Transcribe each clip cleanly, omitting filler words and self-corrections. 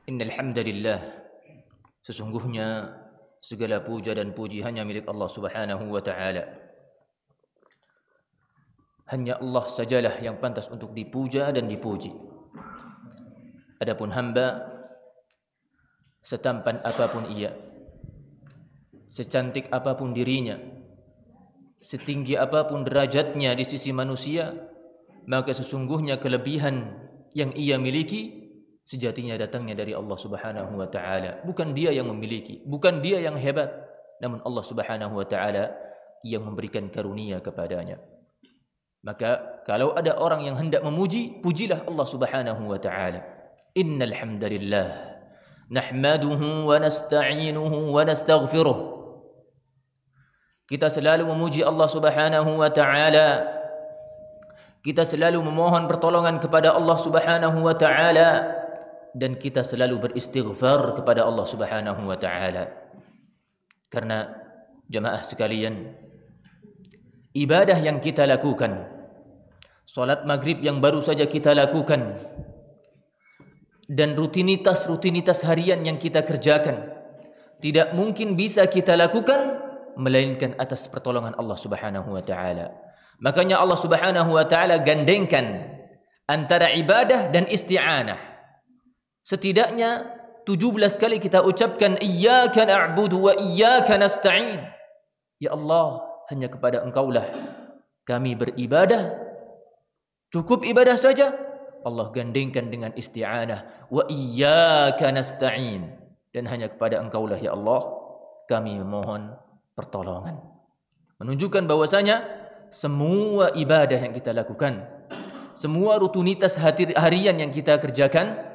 Innal hamdalillah, sesungguhnya segala puja dan puji hanya milik Allah Subhanahu wa taala. Hanya Allah sajalah yang pantas untuk dipuja dan dipuji. Adapun hamba, setampan apapun ia, secantik apapun dirinya, setinggi apapun derajatnya di sisi manusia, maka sesungguhnya kelebihan yang ia miliki sejatinya datangnya dari Allah Subhanahu wa taala. Bukan dia yang memiliki, bukan dia yang hebat, namun Allah Subhanahu wa taala yang memberikan karunia kepadanya. Maka kalau ada orang yang hendak memuji, pujilah Allah Subhanahu wa taala. Innal hamdalillah nahmaduhu wa nasta'inuhu wa nastaghfiruh. Kita selalu memuji Allah Subhanahu wa taala. Kita selalu memohon pertolongan kepada Allah Subhanahu wa taala, dan kita selalu beristighfar kepada Allah Subhanahu wa taala. Karena jemaah sekalian, ibadah yang kita lakukan, salat maghrib yang baru saja kita lakukan, dan rutinitas harian yang kita kerjakan, tidak mungkin bisa kita lakukan melainkan atas pertolongan Allah Subhanahu wa taala. Makanya Allah Subhanahu wa taala gandengkan antara ibadah dan isti'anah. Setidaknya 17 kali kita ucapkan iyyaka na'budu wa iyyaka nasta'in. Ya Allah, hanya kepada Engkaulah kami beribadah. Cukup ibadah saja. Allah gandengkan dengan isti'anah, wa iyyaka nasta'in, dan hanya kepada Engkaulah ya Allah kami memohon pertolongan. Menunjukkan bahwasanya semua ibadah yang kita lakukan, semua rutinitas harian yang kita kerjakan,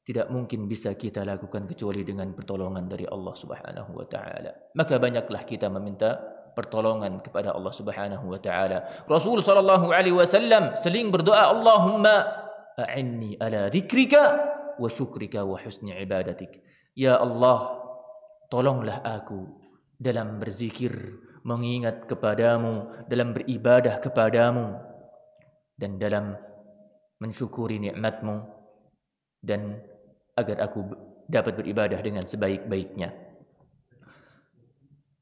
tidak mungkin bisa kita lakukan kecuali dengan pertolongan dari Allah Subhanahu wa taala. Maka banyaklah kita meminta pertolongan kepada Allah Subhanahu wa taala. Rasul sallallahu alaihi wasallam sering berdoa, Allahumma a'inni ala dzikrika wa syukrika wa husni ibadatik. Ya Allah, tolonglah aku dalam berzikir, mengingat kepadamu, dalam beribadah kepadamu, dan dalam mensyukuri nikmatmu, dan agar aku dapat beribadah dengan sebaik-baiknya.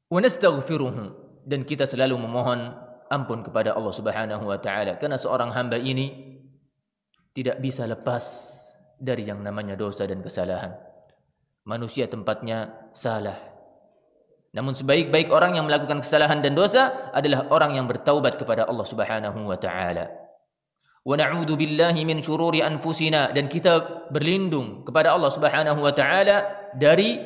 Wa nastaghfiruhu, dan kita selalu memohon ampun kepada Allah Subhanahu wa taala, karena seorang hamba ini tidak bisa lepas dari yang namanya dosa dan kesalahan. Manusia tempatnya salah. Namun sebaik-baik orang yang melakukan kesalahan dan dosa adalah orang yang bertaubat kepada Allah Subhanahu wa taala. Wa na'udzu billahi min syururi anfusina, dan kita berlindung kepada Allah Subhanahu wa taala dari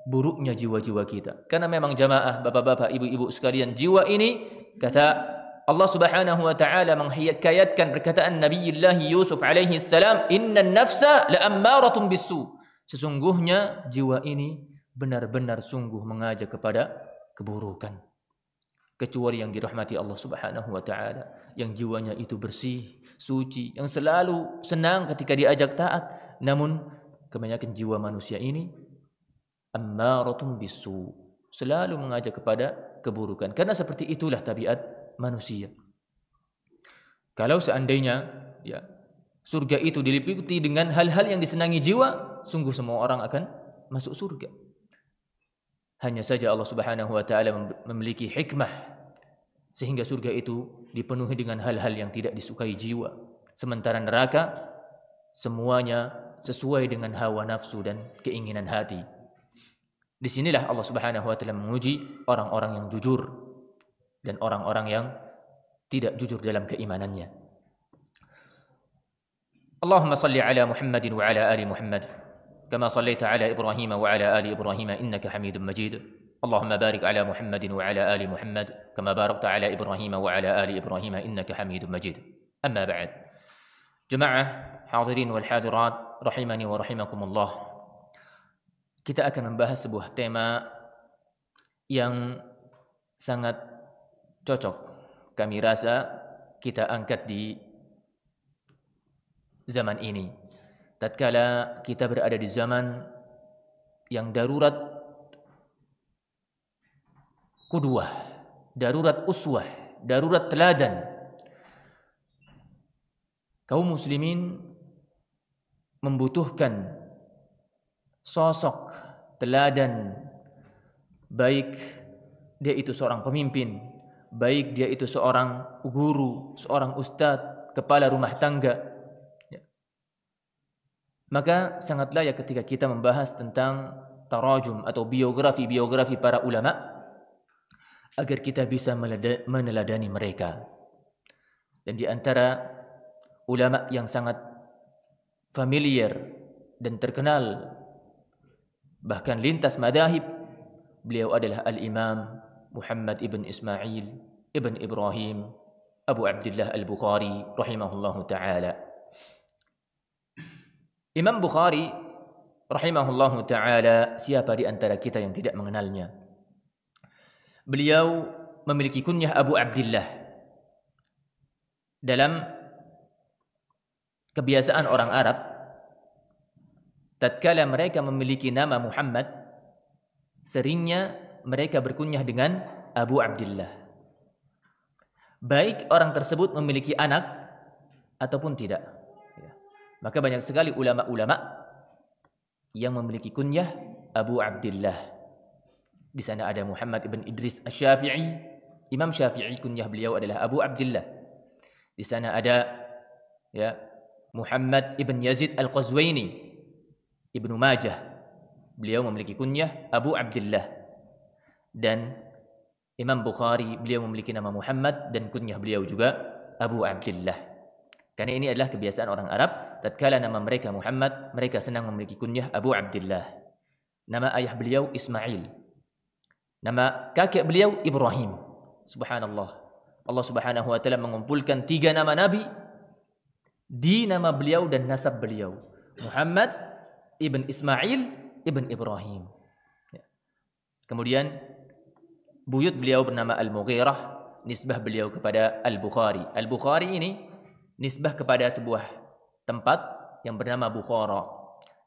buruknya jiwa-jiwa kita. Karena memang jamaah, bapak-bapak, ibu-ibu sekalian, jiwa ini, kata Allah Subhanahu wa taala menghikayatkan perkataan Nabiullah Yusuf alaihi salam, innan nafsa la'ammaratun bisu. Sesungguhnya jiwa ini benar-benar sungguh mengajak kepada keburukan. Kecuali yang dirahmati Allah Subhanahu wa taala, yang jiwanya itu bersih, suci, yang selalu senang ketika diajak taat. Namun kebanyakan jiwa manusia ini ammaratun bisu, selalu mengajak kepada keburukan. Karena seperti itulah tabiat manusia. Kalau seandainya surga itu diliputi dengan hal-hal yang disenangi jiwa, sungguh semua orang akan masuk surga. Hanya saja Allah Subhanahu wa taala memiliki hikmah sehingga surga itu dipenuhi dengan hal-hal yang tidak disukai jiwa. Sementara neraka semuanya sesuai dengan hawa nafsu dan keinginan hati. Disinilah Allah Subhanahu wa taala menguji orang-orang yang jujur dan orang-orang yang tidak jujur dalam keimanannya. Allahumma salli ala Muhammadin wa ala ali Muhammad كما صليت على إبراهيم وعلى آل إبراهيم إنك حميد مجيد. اللهم بارك على محمد وعلى آل محمد كما باركت على إبراهيم وعلى آل إبراهيم إنك حميد مجيد. أما بعد، جماعة حاضرين والحاضرات رحمني ورحمكم الله. Kita akan membahas sebuah tema yang sangat cocok kami rasa kita angkat di zaman ini. Tatkala kita berada di zaman yang darurat qudwah, darurat uswah, darurat teladan. Kaum muslimin membutuhkan sosok teladan, baik dia itu seorang pemimpin, baik dia itu seorang guru, seorang ustadz, kepala rumah tangga, ya. Maka sangat layak ketika kita membahas tentang tarajum atau biografi para ulama, agar kita bisa meneladani mereka. Dan di antara ulama yang sangat familiar dan terkenal bahkan lintas madhahib, beliau adalah Al-Imam Muhammad ibn Ismail ibn Ibrahim Abu Abdullah Al-Bukhari rahimahullahu ta'ala. Imam Bukhari rahimahullahu ta'ala, siapa di antara kita yang tidak mengenalnya? Beliau memiliki kunyah Abu Abdullah. Dalam kebiasaan orang Arab, tatkala mereka memiliki nama Muhammad, seringnya mereka berkunyah dengan Abu Abdullah. Baik orang tersebut memiliki anak ataupun tidak. Maka banyak sekali ulama-ulama yang memiliki kunyah Abu Abdullah. Di sana ada Muhammad ibn Idris Asy-Syafi'i. Imam Syafi'i kunyah beliau adalah Abu Abdullah. Di sana ada Muhammad ibn Yazid Al-Qazwaini, Ibnu Majah, beliau memiliki kunyah Abu Abdullah. Dan Imam Bukhari, beliau memiliki nama Muhammad dan kunyah beliau juga Abu Abdullah. Karena ini adalah kebiasaan orang Arab, tatkala nama mereka Muhammad, mereka senang memiliki kunyah Abu Abdullah. Nama ayah beliau Ismail, nama kakek beliau Ibrahim. Subhanallah, Allah Subhanahu wa taala mengumpulkan 3 nama nabi di nama beliau dan nasab beliau. Muhammad ibn Ismail ibn Ibrahim. Kemudian buyut beliau bernama Al-Mughirah, nisbah beliau kepada Al-Bukhari. Al-Bukhari ini nisbah kepada sebuah tempat yang bernama Bukhara.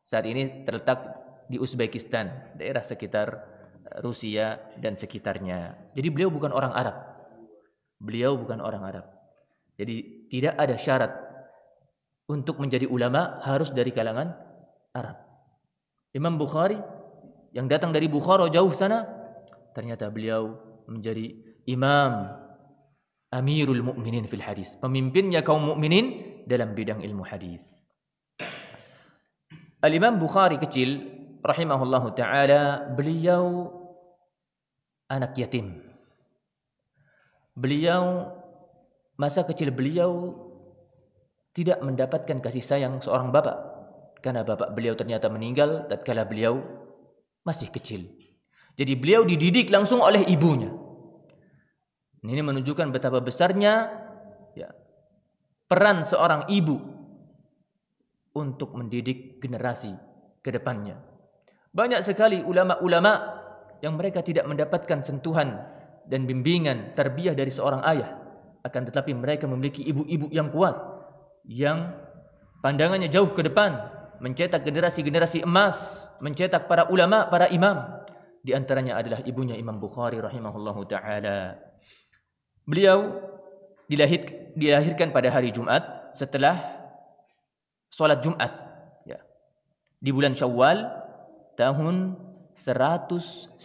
Saat ini terletak di Uzbekistan, daerah sekitar Rusia dan sekitarnya. Jadi beliau bukan orang Arab. Beliau bukan orang Arab. Jadi tidak ada syarat untuk menjadi ulama harus dari kalangan Arab. Imam Bukhari yang datang dari Bukhara jauh sana, ternyata beliau menjadi imam, amirul mu'minin fil hadis, pemimpinnya kaum mukminin dalam bidang ilmu hadis. Al-Imam Bukhari kecil rahimahullahu ta'ala, beliau anak yatim. Beliau, masa kecil beliau tidak mendapatkan kasih sayang seorang bapak, karena bapak beliau ternyata meninggal tatkala beliau masih kecil. Jadi beliau dididik langsung oleh ibunya. Ini menunjukkan betapa besarnya peran seorang ibu untuk mendidik generasi ke depannya. Banyak sekali ulama-ulama yang mereka tidak mendapatkan sentuhan dan bimbingan tarbiyah dari seorang ayah, akan tetapi mereka memiliki ibu-ibu yang kuat, yang pandangannya jauh ke depan, mencetak generasi-generasi emas, mencetak para ulama, para imam. Di antaranya adalah ibunya Imam Bukhari rahimahullahu ta'ala. Beliau dilahirkan pada hari Jumat setelah sholat Jumat, di bulan Syawal tahun 194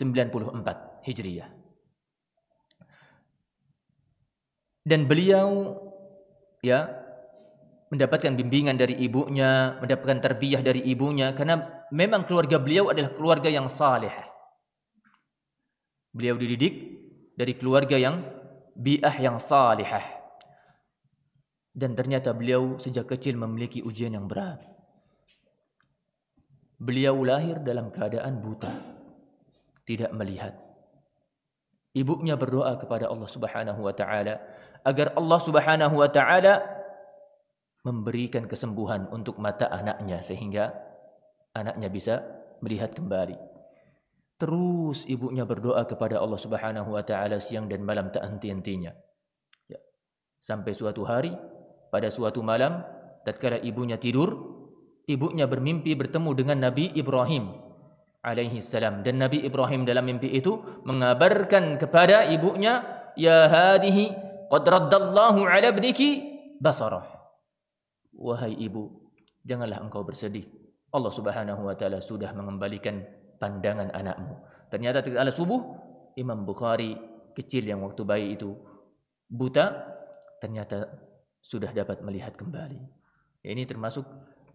Hijriyah. Dan beliau mendapatkan bimbingan dari ibunya, mendapatkan tarbiyah dari ibunya, karena memang keluarga beliau adalah keluarga yang saleh. Beliau dididik dari keluarga yang bi'ah, yang salihah. Dan ternyata beliau sejak kecil memiliki ujian yang berat. Beliau lahir dalam keadaan buta, tidak melihat. Ibunya berdoa kepada Allah Subhanahu wa ta'ala agar Allah Subhanahu wa ta'ala memberikan kesembuhan untuk mata anaknya, sehingga anaknya bisa melihat kembali. Terus ibunya berdoa kepada Allah Subhanahu wa ta'ala siang dan malam tak henti-hentinya. Sampai suatu hari, pada suatu malam, tatkala ibunya tidur, ibunya bermimpi bertemu dengan Nabi Ibrahim alaihi salam. Dan Nabi Ibrahim dalam mimpi itu mengabarkan kepada ibunya, ya hadihi qad raddallahu ala ibniki basarah. Wahai ibu, janganlah engkau bersedih. Allah Subhanahu wa taala sudah mengembalikan pandangan anakmu. Ternyata tatkala subuh, Imam Bukhari kecil yang waktu bayi itu buta, ternyata sudah dapat melihat kembali. Ini termasuk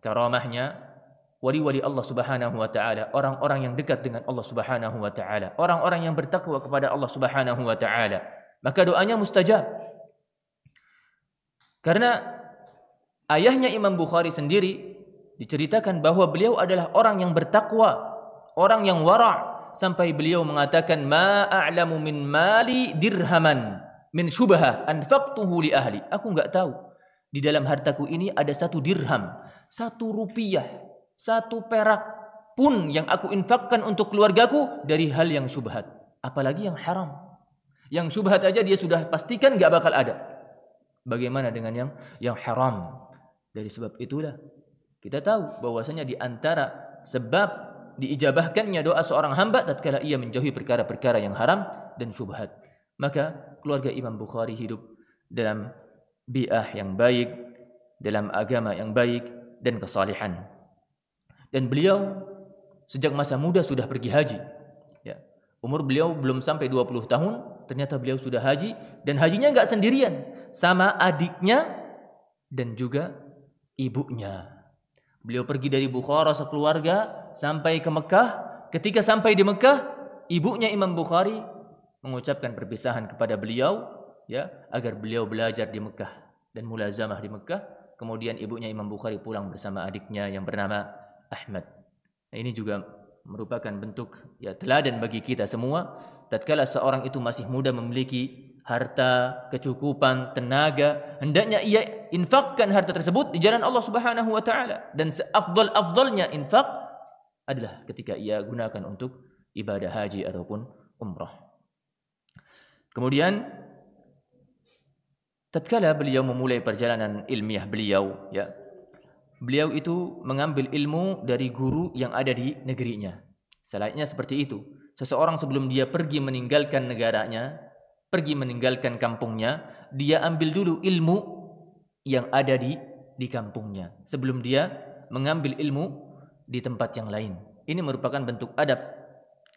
karamahnya wali-wali Allah Subhanahu wa taala, orang-orang yang dekat dengan Allah Subhanahu wa taala, orang-orang yang bertakwa kepada Allah Subhanahu wa taala. Maka doanya mustajab. Karena ayahnya Imam Bukhari sendiri diceritakan bahwa beliau adalah orang yang bertakwa, orang yang wara', sampai beliau mengatakan ma a'lamu min mali dirhaman min syubhah anfaqtuhu li ahli. Aku enggak tahu di dalam hartaku ini ada 1 dirham, 1 rupiah, 1 perak pun yang aku infakkan untuk keluargaku dari hal yang syubhat, apalagi yang haram. Yang syubhat aja dia sudah pastikan enggak bakal ada. Bagaimana dengan yang haram? Dari sebab itulah kita tahu bahwasanya di antara sebab diijabahkannya doa seorang hamba tatkala ia menjauhi perkara-perkara yang haram dan syubhat. Maka keluarga Imam Bukhari hidup dalam bi'ah yang baik, dalam agama yang baik dan kesalihan. Dan beliau sejak masa muda sudah pergi haji. Ya. Umur beliau belum sampai 20 tahun, ternyata beliau sudah haji, dan hajinya enggak sendirian, sama adiknya dan juga ibunya. Beliau pergi dari Bukhara sekeluarga sampai ke Mekah. Ketika sampai di Mekah, ibunya Imam Bukhari mengucapkan perpisahan kepada beliau, ya, agar beliau belajar di Mekah dan mulazamah di Mekah. Kemudian ibunya Imam Bukhari pulang bersama adiknya yang bernama Ahmad. Nah, ini juga merupakan bentuk ya teladan bagi kita semua. Tatkala seorang itu masih muda memiliki harta, kecukupan, tenaga, hendaknya ia infakkan harta tersebut di jalan Allah Subhanahu wa taala. Dan seafdal-afdalnya infak adalah ketika ia gunakan untuk ibadah haji ataupun umrah. Kemudian tatkala beliau memulai perjalanan ilmiah beliau, ya, beliau itu mengambil ilmu dari guru yang ada di negerinya. Selayaknya seperti itu. Seseorang sebelum dia pergi meninggalkan negaranya, pergi meninggalkan kampungnya, dia ambil dulu ilmu yang ada di kampungnya sebelum dia mengambil ilmu di tempat yang lain. Ini merupakan bentuk adab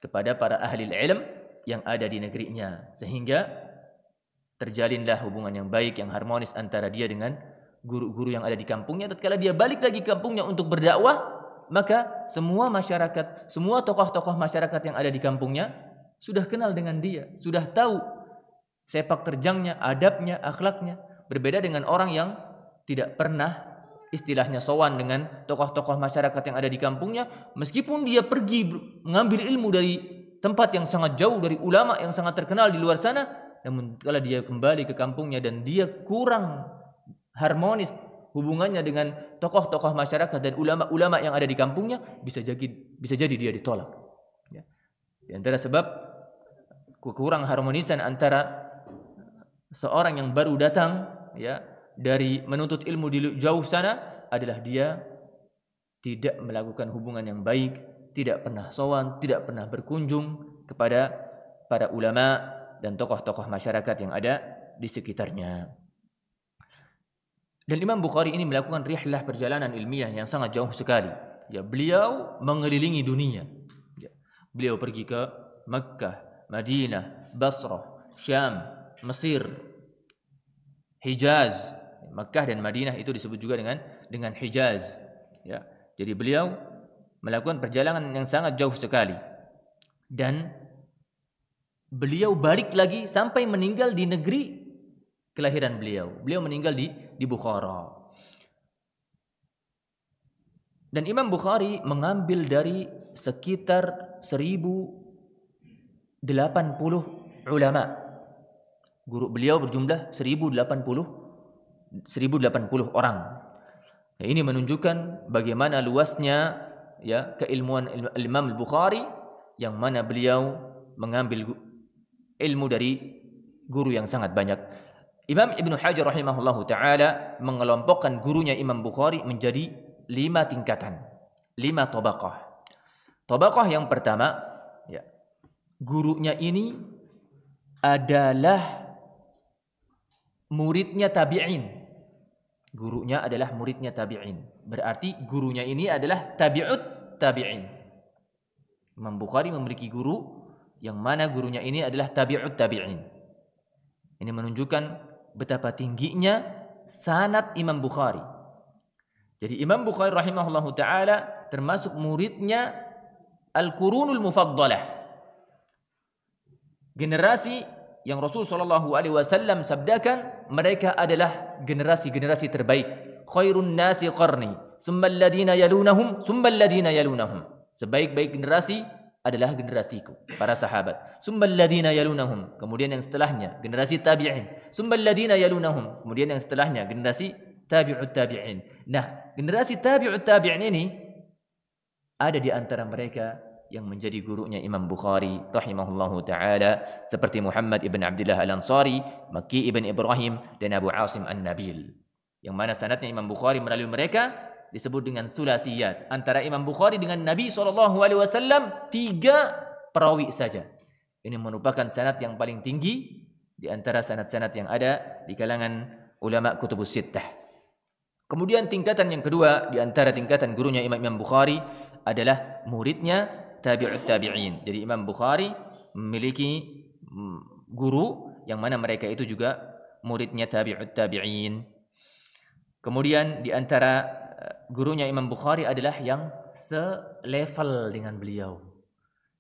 kepada para ahli ilm yang ada di negerinya, sehingga terjalinlah hubungan yang baik, yang harmonis antara dia dengan guru-guru yang ada di kampungnya. Tatkala dia balik lagi ke kampungnya untuk berdakwah, maka semua masyarakat, semua tokoh-tokoh masyarakat yang ada di kampungnya sudah kenal dengan dia, sudah tahu sepak terjangnya, adabnya, akhlaknya. Berbeda dengan orang yang tidak pernah istilahnya sowan dengan tokoh-tokoh masyarakat yang ada di kampungnya, meskipun dia pergi mengambil ilmu dari tempat yang sangat jauh, dari ulama yang sangat terkenal di luar sana, namun kalau dia kembali ke kampungnya dan dia kurang harmonis hubungannya dengan tokoh-tokoh masyarakat dan ulama-ulama yang ada di kampungnya, bisa jadi dia ditolak. Ya. Di antara sebab kekurang harmonisan antara seorang yang baru datang, ya, dari menuntut ilmu di jauh sana adalah dia tidak melakukan hubungan yang baik, tidak pernah sowan, tidak pernah berkunjung kepada para ulama dan tokoh-tokoh masyarakat yang ada di sekitarnya. Dan Imam Bukhari ini melakukan rihlah perjalanan ilmiah yang sangat jauh sekali. Ya, beliau mengelilingi dunia. Ya, beliau pergi ke Makkah, Madinah, Basrah, Syam, Mesir, Hijaz. Makkah dan Madinah itu disebut juga dengan Hijaz. Ya, jadi beliau melakukan perjalanan yang sangat jauh sekali. Dan beliau balik lagi sampai meninggal di negeri kelahiran beliau. Beliau meninggal di Bukhara. Dan Imam Bukhari mengambil dari sekitar 1080 ulama. Guru beliau berjumlah 1080 orang. Nah, ini menunjukkan bagaimana luasnya, ya, keilmuan Imam Al-Bukhari, yang mana beliau mengambil ilmu dari guru yang sangat banyak. Imam Ibn Hajar rahimahullahu ta'ala mengelompokkan gurunya Imam Bukhari menjadi 5 tingkatan, 5 tabaqah. Tabaqah yang pertama, ya, gurunya ini adalah muridnya tabi'in. Gurunya adalah muridnya tabi'in. Berarti gurunya ini adalah tabi'ut tabi'in. Imam Bukhari memiliki guru yang mana gurunya ini adalah tabi'ut tabi'in. Ini menunjukkan betapa tingginya sanad Imam Bukhari. Jadi Imam Bukhari rahimahullahu taala termasuk muridnya al-qurunul mufaddalah. Generasi yang Rasul sallallahu alaihi wasallam sabdakan mereka adalah generasi-generasi terbaik. Khairun nasi qarni, tsumma alladziina yalunahum, tsumma alladziina yalunahum. Sebaik-baik generasi adalah generasiku, para sahabat. Tsumma alladziina yalunahum, kemudian yang setelahnya generasi tabi'in. Tsumma alladziina yalunahum, kemudian yang setelahnya generasi tabi'ut tabi'in. Nah, generasi tabi'ut tabi'in ini ada di antara mereka yang menjadi gurunya Imam Bukhari rahimahullahu taala seperti Muhammad ibn Abdullah Al-Ansari, Makki ibn Ibrahim dan Abu Asim An-Nabil. Yang mana sanadnya Imam Bukhari melalui mereka disebut dengan sulasiyat. Antara Imam Bukhari dengan Nabi SAW 3 perawi saja. Ini merupakan sanad yang paling tinggi di antara sanad-sanad yang ada di kalangan ulama kutubus sittah. Kemudian tingkatan yang kedua di antara tingkatan gurunya Imam Bukhari adalah muridnya tabi'ut tabi'in. Jadi Imam Bukhari memiliki guru yang mana mereka itu juga muridnya tabi'ut tabi'in. Kemudian di antara gurunya Imam Bukhari adalah yang selevel dengan beliau.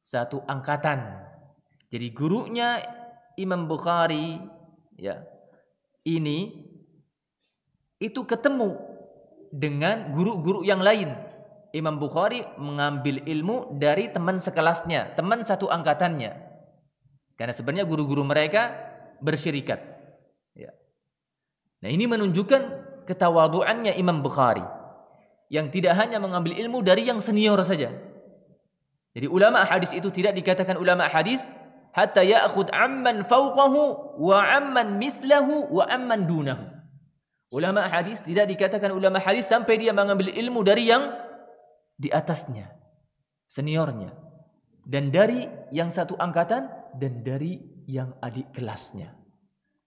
Satu angkatan. Jadi gurunya Imam Bukhari ya ini itu ketemu dengan guru-guru yang lain. Imam Bukhari mengambil ilmu dari teman sekelasnya, teman satu angkatannya. Karena sebenarnya guru-guru mereka bersyirikat. Ya. Nah, ini menunjukkan ketawaduannya Imam Bukhari yang tidak hanya mengambil ilmu dari yang senior saja. Jadi ulama hadis itu tidak dikatakan ulama hadis hatta ya'khud amman fawqahu wa amman mislahu wa amman dunahu. Ulama hadis tidak dikatakan ulama hadis sampai dia mengambil ilmu dari yang di atasnya, seniornya, dan dari yang satu angkatan dan dari yang adik kelasnya.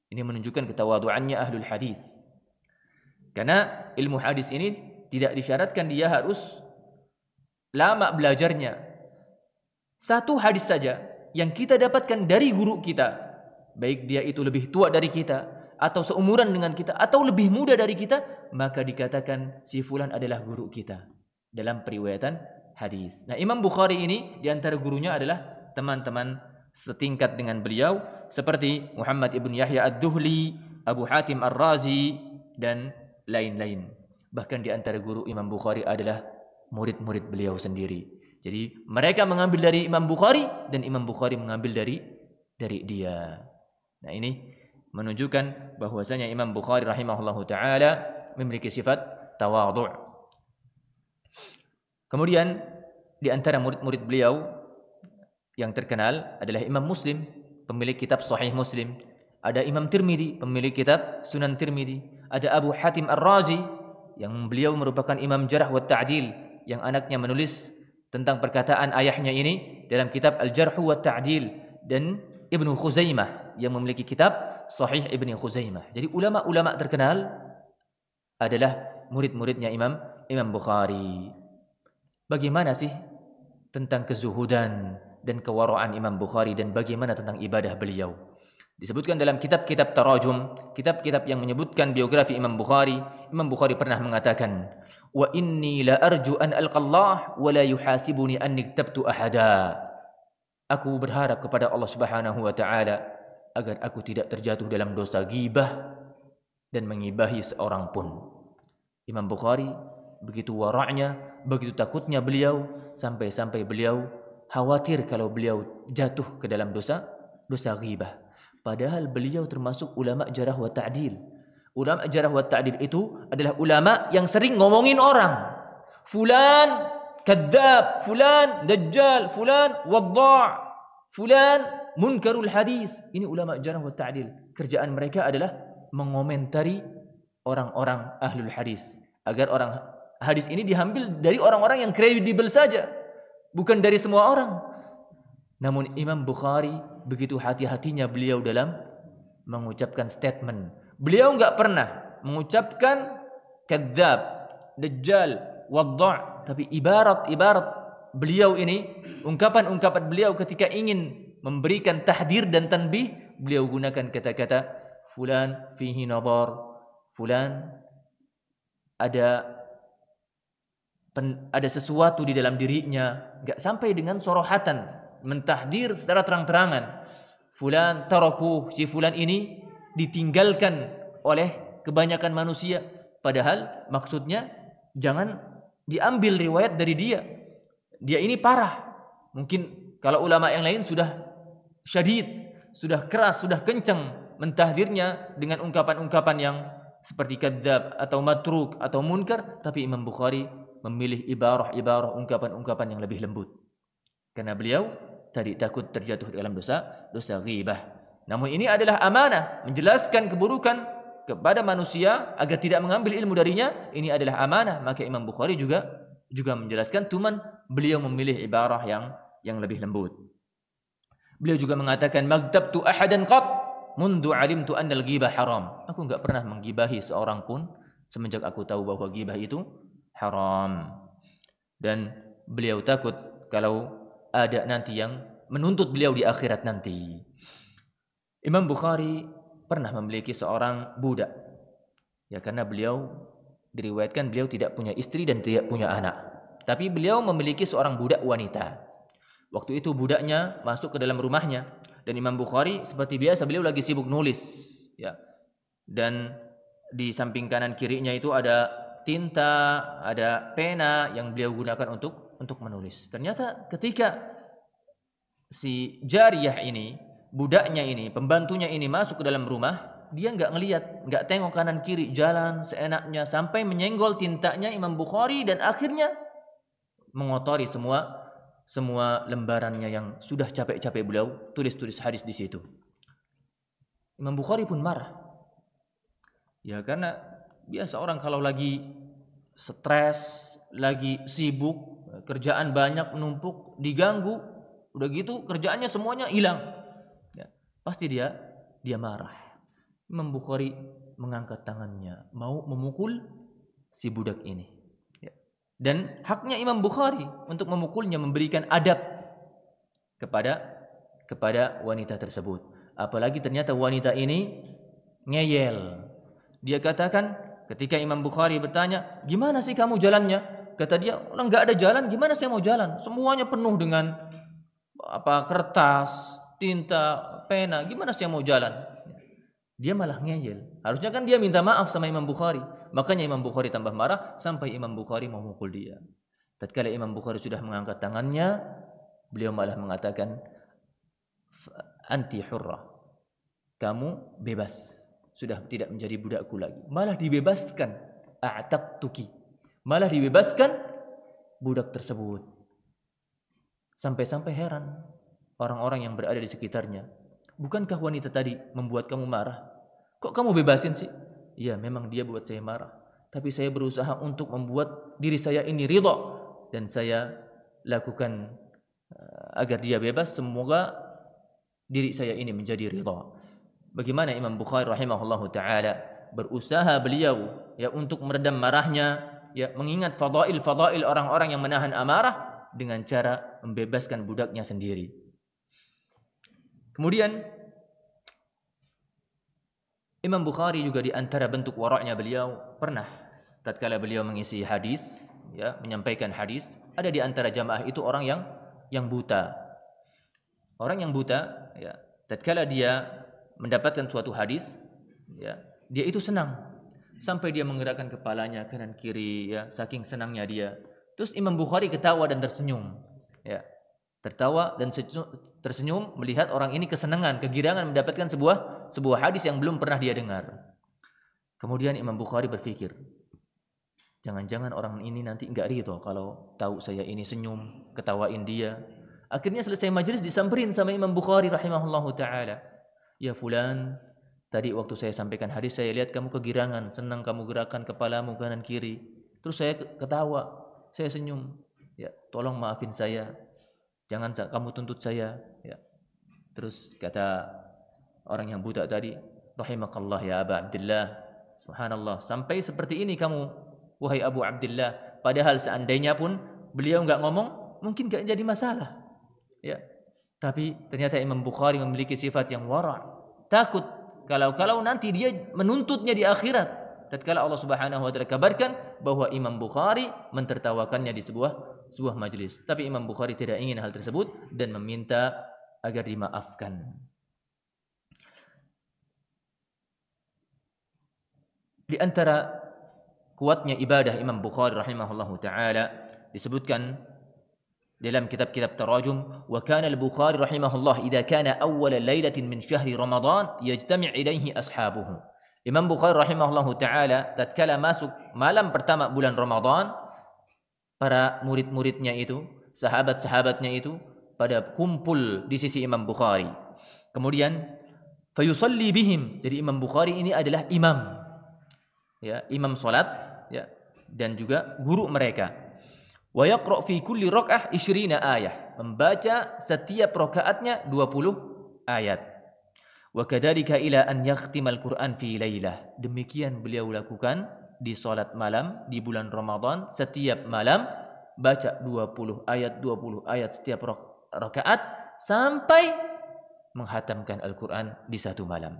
Ini menunjukkan ketawaduannya ahlul hadis. Karena ilmu hadis ini tidak disyaratkan dia harus lama belajarnya. Satu hadis saja yang kita dapatkan dari guru kita, baik dia itu lebih tua dari kita atau seumuran dengan kita atau lebih muda dari kita, maka dikatakan si fulan adalah guru kita dalam periwayatan hadis. Nah, Imam Bukhari ini di antara gurunya adalah teman-teman setingkat dengan beliau seperti Muhammad ibn Yahya Ad-Duhli, Abu Hatim Ar-Razi dan lain-lain. Bahkan di antara guru Imam Bukhari adalah murid-murid beliau sendiri. Jadi mereka mengambil dari Imam Bukhari dan Imam Bukhari mengambil dari dia. Nah, ini menunjukkan bahwasanya Imam Bukhari rahimahullahu taala memiliki sifat tawadhu'. Kemudian di antara murid-murid beliau yang terkenal adalah Imam Muslim, pemilik kitab Sahih Muslim. Ada Imam Tirmidzi, pemilik kitab Sunan Tirmidzi. Ada Abu Hatim Ar-Razi, yang beliau merupakan Imam Jarh wa Ta'dil, yang anaknya menulis tentang perkataan ayahnya ini dalam kitab Al-Jarh wa Ta'dil. Dan Ibnu Khuzaimah, yang memiliki kitab Sahih Ibnu Khuzaimah. Jadi ulama-ulama terkenal adalah murid-muridnya Imam Bukhari. Bagaimana sih tentang kezuhudan dan kewaraan Imam Bukhari dan bagaimana tentang ibadah beliau? Disebutkan dalam kitab-kitab tarajum, kitab-kitab yang menyebutkan biografi Imam Bukhari. Imam Bukhari pernah mengatakan, "Wa inni la arju an alqallah wa la yuhasibuni an iktabtu ahada." Aku berharap kepada Allah Subhanahu wa taala agar aku tidak terjatuh dalam dosa ghibah dan mengibahi seorang pun. Imam Bukhari begitu wara'nya, begitu takutnya beliau sampai-sampai beliau khawatir kalau beliau jatuh ke dalam dosa ghibah. Padahal beliau termasuk ulama jarah wa ta'dil. Ulama jarah wa ta'dil itu adalah ulama yang sering ngomongin orang. Fulan kadzab, fulan dajjal, fulan wadda', fulan munkarul hadis. Ini ulama jarah wa ta'dil. Kerjaan mereka adalah mengomentari orang-orang ahlul hadis agar orang hadis ini diambil dari orang-orang yang kredibel saja, bukan dari semua orang. Namun Imam Bukhari begitu hati-hatinya beliau dalam mengucapkan statement. Beliau enggak pernah mengucapkan kadzab, dajjal, wadda', tapi ibarat beliau ini, ungkapan-ungkapan beliau ketika ingin memberikan tahdir dan tanbih, beliau gunakan kata-kata fulan fihi nadar, fulan ada sesuatu di dalam dirinya, enggak sampai dengan sorohatan, mentahdir secara terang-terangan. Fulan tarakuh, si fulan ini ditinggalkan oleh kebanyakan manusia, padahal maksudnya jangan diambil riwayat dari dia. Dia ini parah. Mungkin kalau ulama yang lain sudah syadid, sudah keras, sudah kencang mentahdirnya dengan ungkapan-ungkapan yang seperti kadzab atau matruk atau munkar, tapi Imam Bukhari memilih ibarah-ibarah, ungkapan-ungkapan yang lebih lembut. Karena beliau tadi takut terjatuh dalam dosa ghibah. Namun ini adalah amanah, menjelaskan keburukan kepada manusia agar tidak mengambil ilmu darinya. Ini adalah amanah. Maka Imam Bukhari juga menjelaskan, cuman beliau memilih ibarah yang lebih lembut. Beliau juga mengatakan, magtabtu ahadan qat mundu alimtu anna al-ghibah haram. Aku enggak pernah menggibahi seorang pun semenjak aku tahu bahwa ghibah itu haram. Dan beliau takut kalau ada nanti yang menuntut beliau di akhirat nanti. Imam Bukhari pernah memiliki seorang budak. Ya, karena beliau diriwayatkan beliau tidak punya istri dan tidak punya anak. Tapi beliau memiliki seorang budak wanita. Waktu itu budaknya masuk ke dalam rumahnya, dan Imam Bukhari seperti biasa beliau lagi sibuk nulis, ya. Dan di samping kanan kirinya itu ada tinta, ada pena yang beliau gunakan untuk menulis. Ternyata ketika si jariyah ini, budaknya ini, pembantunya ini masuk ke dalam rumah, dia enggak ngelihat, enggak tengok kanan kiri, jalan seenaknya sampai menyenggol tintanya Imam Bukhari dan akhirnya mengotori semua lembarannya yang sudah capek-capek beliau tulis hadis di situ. Imam Bukhari pun marah. Ya, karena biasa orang kalau lagi stres, lagi sibuk, kerjaan banyak menumpuk, diganggu, udah gitu kerjaannya semuanya hilang. Ya, pasti dia marah. Imam Bukhari mengangkat tangannya, mau memukul si budak ini. Dan haknya Imam Bukhari untuk memukulnya, memberikan adab kepada wanita tersebut. Apalagi ternyata wanita ini ngeyel. Dia katakan ketika Imam Bukhari bertanya, "Gimana sih kamu jalannya?" Kata dia, "Lah enggak ada jalan, gimana saya mau jalan? Semuanya penuh dengan kertas, tinta, pena. Gimana saya mau jalan?" Dia malah ngeyel. Harusnya kan dia minta maaf sama Imam Bukhari. Makanya Imam Bukhari tambah marah sampai Imam Bukhari mau mukul dia. Tatkala Imam Bukhari sudah mengangkat tangannya, beliau malah mengatakan, "Anti hurrah." Kamu bebas. Sudah tidak menjadi budakku lagi. Malah dibebaskan. A'taqtuki. Malah dibebaskan budak tersebut. Sampai-sampai heran orang-orang yang berada di sekitarnya. Bukankah wanita tadi membuat kamu marah? Kok kamu bebasin sih? Iya, memang dia buat saya marah. Tapi saya berusaha untuk membuat diri saya ini ridha. Dan saya lakukan agar dia bebas. Semoga diri saya ini menjadi ridha. Bagaimana Imam Bukhari rahimahullahu ta'ala berusaha beliau ya untuk meredam marahnya, ya mengingat fadail orang-orang yang menahan amarah dengan cara membebaskan budaknya sendiri. Kemudian Imam Bukhari juga di antara bentuk waraknya beliau pernah tatkala beliau mengisi hadis, ya, menyampaikan hadis, ada di antara jamaah itu orang yang buta. Orang yang buta, ya, tatkala dia mendapatkan suatu hadis, ya, dia itu senang sampai dia menggerakkan kepalanya kanan kiri, ya, saking senangnya dia. Terus Imam Bukhari ketawa dan tersenyum, ya. Tertawa dan tersenyum melihat orang ini kesenangan, kegirangan mendapatkan sebuah hadis yang belum pernah dia dengar. Kemudian Imam Bukhari berpikir, jangan-jangan orang ini nanti enggak ridho kalau tahu saya ini senyum, ketawain dia. Akhirnya selesai majelis disamperin sama Imam Bukhari rahimahullahu ta'ala. "Ya fulan, tadi waktu saya sampaikan hadis saya lihat kamu kegirangan, senang kamu gerakan kepalamu kanan kiri. Terus saya ketawa, saya senyum. Ya, tolong maafin saya. Jangan kamu tuntut saya." Ya. Terus kata orang yang buta tadi, "Rahimakallah ya Aba Abdullah." Subhanallah, sampai seperti ini kamu, wahai Abu Abdullah. Padahal seandainya pun beliau nggak ngomong, mungkin nggak jadi masalah. Ya, tapi ternyata Imam Bukhari memiliki sifat yang wara'. Takut kalau nanti dia menuntutnya di akhirat. Tatkala Allah Subhanahu wa taala kabarkan bahwa Imam Bukhari mentertawakannya di sebuah majelis. Tapi Imam Bukhari tidak ingin hal tersebut dan meminta agar dimaafkan. Di antara kuatnya ibadah Imam Bukhari rahimahullahu taala disebutkan dalam kitab-kitab tarajum, wa kana al-Bukhari rahimahullah idza kana awwal lailatin min syahri Ramadan yajtami' ilaihi ashabuhu. Imam Bukhari rahimahullahu taala tatkala masuk malam pertama bulan Ramadan, para murid-muridnya itu, sahabat-sahabatnya itu pada kumpul di sisi Imam Bukhari. Kemudian fayusalli bihim. Jadi Imam Bukhari ini adalah imam. Ya, imam salat, ya, dan juga guru mereka. Wa yaqra fi kulli rak'ah 20 ayah. Membaca setiap rakaatnya 20 ayat. Wa kadzalika ila an yakhtimal Qur'an fi lailah. Demikian beliau lakukan di salat malam di bulan Ramadan, setiap malam baca 20 ayat setiap rakaat sampai menghatamkan Al-Qur'an di satu malam.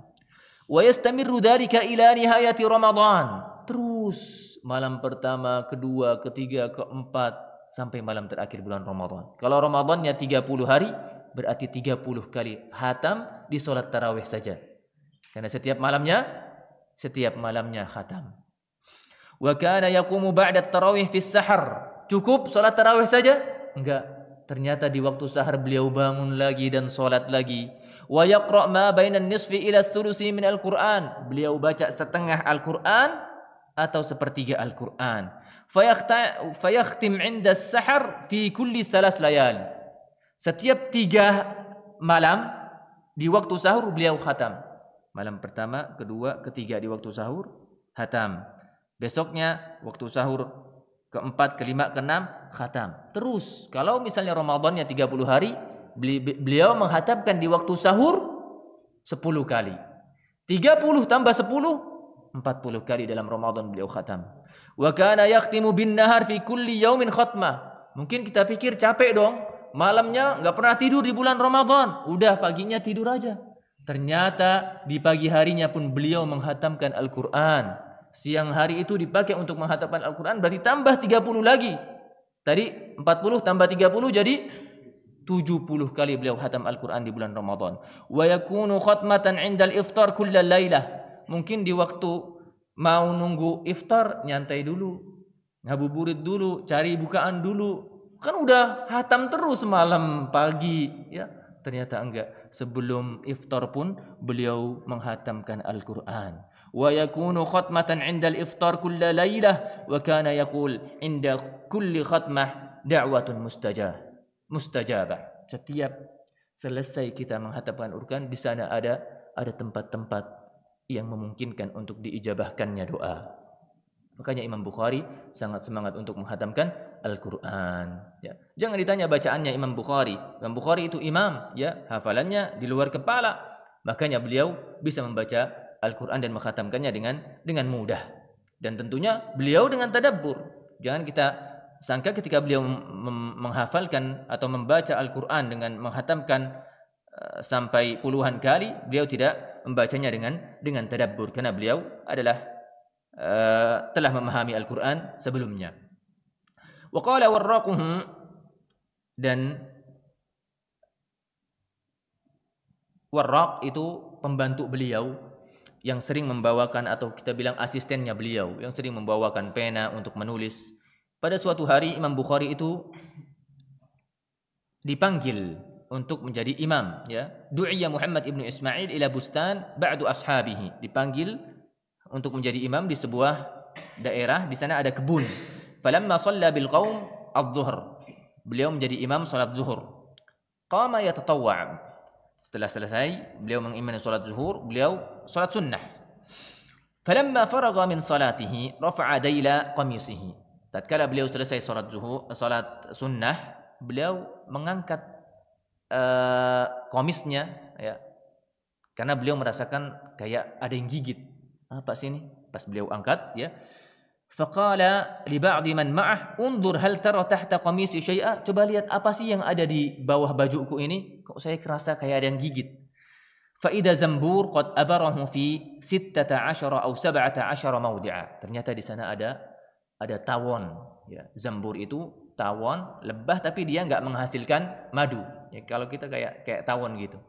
Wa yastamirru dzalika ila nihayati Ramadan. Terus malam pertama, kedua, ketiga, keempat sampai malam terakhir bulan Ramadan. Kalau Ramadannya 30 hari, berarti 30 kali khatam di salat tarawih saja. Karena setiap malamnya khatam. Wa kana yaqumu ba'da tarawih fi sahar. Cukup salat tarawih saja? Enggak. Ternyata di waktu sahar beliau bangun lagi dan salat lagi. Wa yaqra ma bainan nisfi ila thulusi min al-Qur'an. Beliau baca setengah Al-Qur'an atau sepertiga Al-Qur'an. Fayakhtim 'inda as-sahar fi kulli 3 layal. Setiap 3 malam di waktu sahur beliau khatam. Malam pertama, kedua, ketiga di waktu sahur khatam. Besoknya waktu sahur keempat, kelima, keenam khatam. Terus kalau misalnya Ramadannya 30 hari, beliau menghatamkan di waktu sahur 10 kali. 30 tambah 10, 40 kali dalam Ramadan beliau khatam. Wa kana yakhtimu bin nahar fi kulli yaumin khatmah. Mungkin kita pikir capek dong, malamnya nggak pernah tidur di bulan Ramadan, udah paginya tidur aja. Ternyata di pagi harinya pun beliau menghatamkan Al-Qur'an. Siang hari itu dipakai untuk menghatamkan Al-Qur'an, berarti tambah 30 lagi. Tadi 40 tambah 30 jadi 70 kali beliau khatam Al-Quran di bulan Ramadan. Wa yakunu khatmatan 'indal iftar kullal lailah. Mungkin di waktu mau nunggu iftar nyantai dulu, ngabuburit dulu, cari bukaan dulu. Kan udah khatam terus malam pagi, ya. Ternyata enggak. Sebelum iftar pun beliau menghatamkan Al-Quran. Wa yakunu khatmatan 'indal iftar kullal lailah wa kana yaqul 'inda kulli khatmah da'watun mustajabah. Setiap selesai kita menghatamkan Al-Qur'an, di sana ada tempat-tempat yang memungkinkan untuk diijabahkannya doa. Makanya Imam Bukhari sangat semangat untuk menghatamkan Al-Qur'an. Ya. Jangan ditanya bacaannya Imam Bukhari. Imam Bukhari itu imam, ya, hafalannya di luar kepala. Makanya beliau bisa membaca Al-Qur'an dan menghatamkannya dengan mudah. Dan tentunya beliau dengan tadabbur. Jangan kita sangka ketika beliau menghafalkan atau membaca Al-Quran dengan menghatamkan sampai puluhan kali, beliau tidak membacanya dengan tadabbur, karena beliau adalah telah memahami Al-Quran sebelumnya. Wa qala warraquhu, dan warraq itu pembantu beliau yang sering membawakan, atau kita bilang asistennya beliau yang sering membawakan pena untuk menulis. Pada suatu hari Imam Bukhari itu dipanggil untuk menjadi imam, ya. Du'iya Muhammad ibnu Ismail ila bustan ba'du ashabihi. Dipanggil untuk menjadi imam di sebuah daerah, di sana ada kebun. Falamma shalla bil qaum adh-dhuhr. Beliau menjadi imam salat zuhur. Qama yatatawwa'. Setelah selesai beliau mengimami salat zuhur, beliau salat sunnah. Falamma faragha min salatihi rafa'a dayla qamisihi. Tatkala beliau selesai salat sunnah, beliau mengangkat komisnya, ya, karena beliau merasakan kayak ada yang gigit. Apa sini? Pas beliau angkat, ya. Faqala li ba'di man ma'ah, "Unzur hal tara tahta qamisi syai'a?" Coba lihat apa sih yang ada di bawah bajuku ini? Kok saya kerasa kayak ada yang gigit. Fa idza zambur qad abarahu fi 16 atau 17 mawdi'a. Ternyata di sana ada tawon, ya. Zambur itu tawon, lebah tapi dia enggak menghasilkan madu. Ya, kalau kita kayak tawon gitu.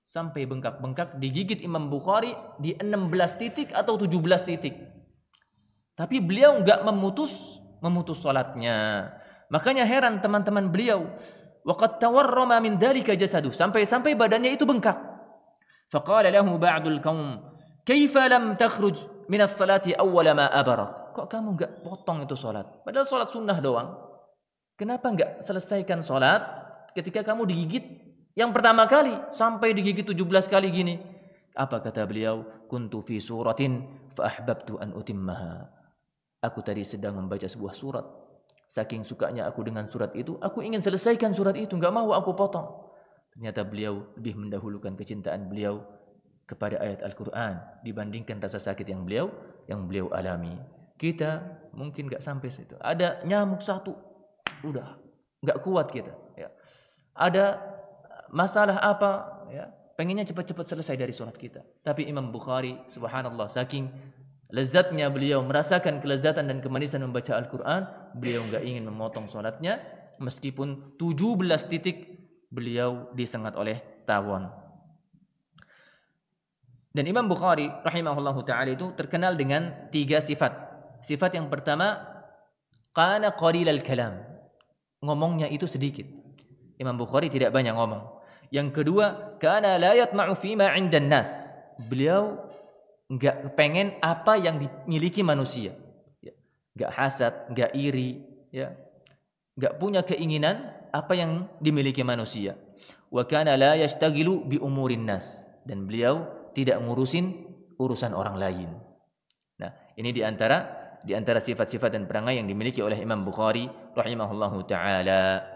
Sampai bengkak-bengkak digigit Imam Bukhari di 16 titik atau 17 titik. Tapi beliau enggak memutus salatnya. Makanya heran teman-teman beliau. Waqad tawarrama min dzalika jasaduh, sampai badannya itu bengkak. Faqala lahu ba'dul qaum, "Kaifa lam takhruj min as-salati awwala ma abarak?" Kok kamu enggak potong itu salat? Padahal salat sunnah doang. Kenapa enggak selesaikan salat ketika kamu digigit yang pertama kali sampai digigit 17 kali gini? Apa kata beliau? Kuntu fi suratin fa ahbabtu an utimmaha. Aku tadi sedang membaca sebuah surat. Saking sukanya aku dengan surat itu, aku ingin selesaikan surat itu, enggak mau aku potong. Ternyata beliau lebih mendahulukan kecintaan beliau kepada ayat Al-Qur'an dibandingkan rasa sakit yang beliau alami. Kita mungkin enggak sampai situ. Ada nyamuk satu, udah enggak kuat kita, ya. Ada masalah apa, ya, pengennya cepat-cepat selesai dari sholat kita. Tapi Imam Bukhari, subhanallah, saking lezatnya beliau merasakan kelezatan dan kemanisan membaca Al-Quran, beliau enggak ingin memotong sholatnya, meskipun 17 titik beliau disengat oleh tawon. Dan Imam Bukhari rahimahullahu ta'ala itu terkenal dengan 3 sifat. Sifat yang pertama, kana qalilal kalam. Ngomongnya itu sedikit. Imam Bukhari tidak banyak ngomong. Yang kedua, kana la yatma'u fima 'indan nas. Beliau enggak pengen apa yang dimiliki manusia, ya. Enggak hasad, enggak iri, ya. Enggak punya keinginan apa yang dimiliki manusia. Wa kana la yashtaghilu bi umurin nas, dan beliau tidak ngurusin urusan orang lain. Nah, ini di antara sifat-sifat dan perangai yang dimiliki oleh Imam Bukhari rahimahullahu taala.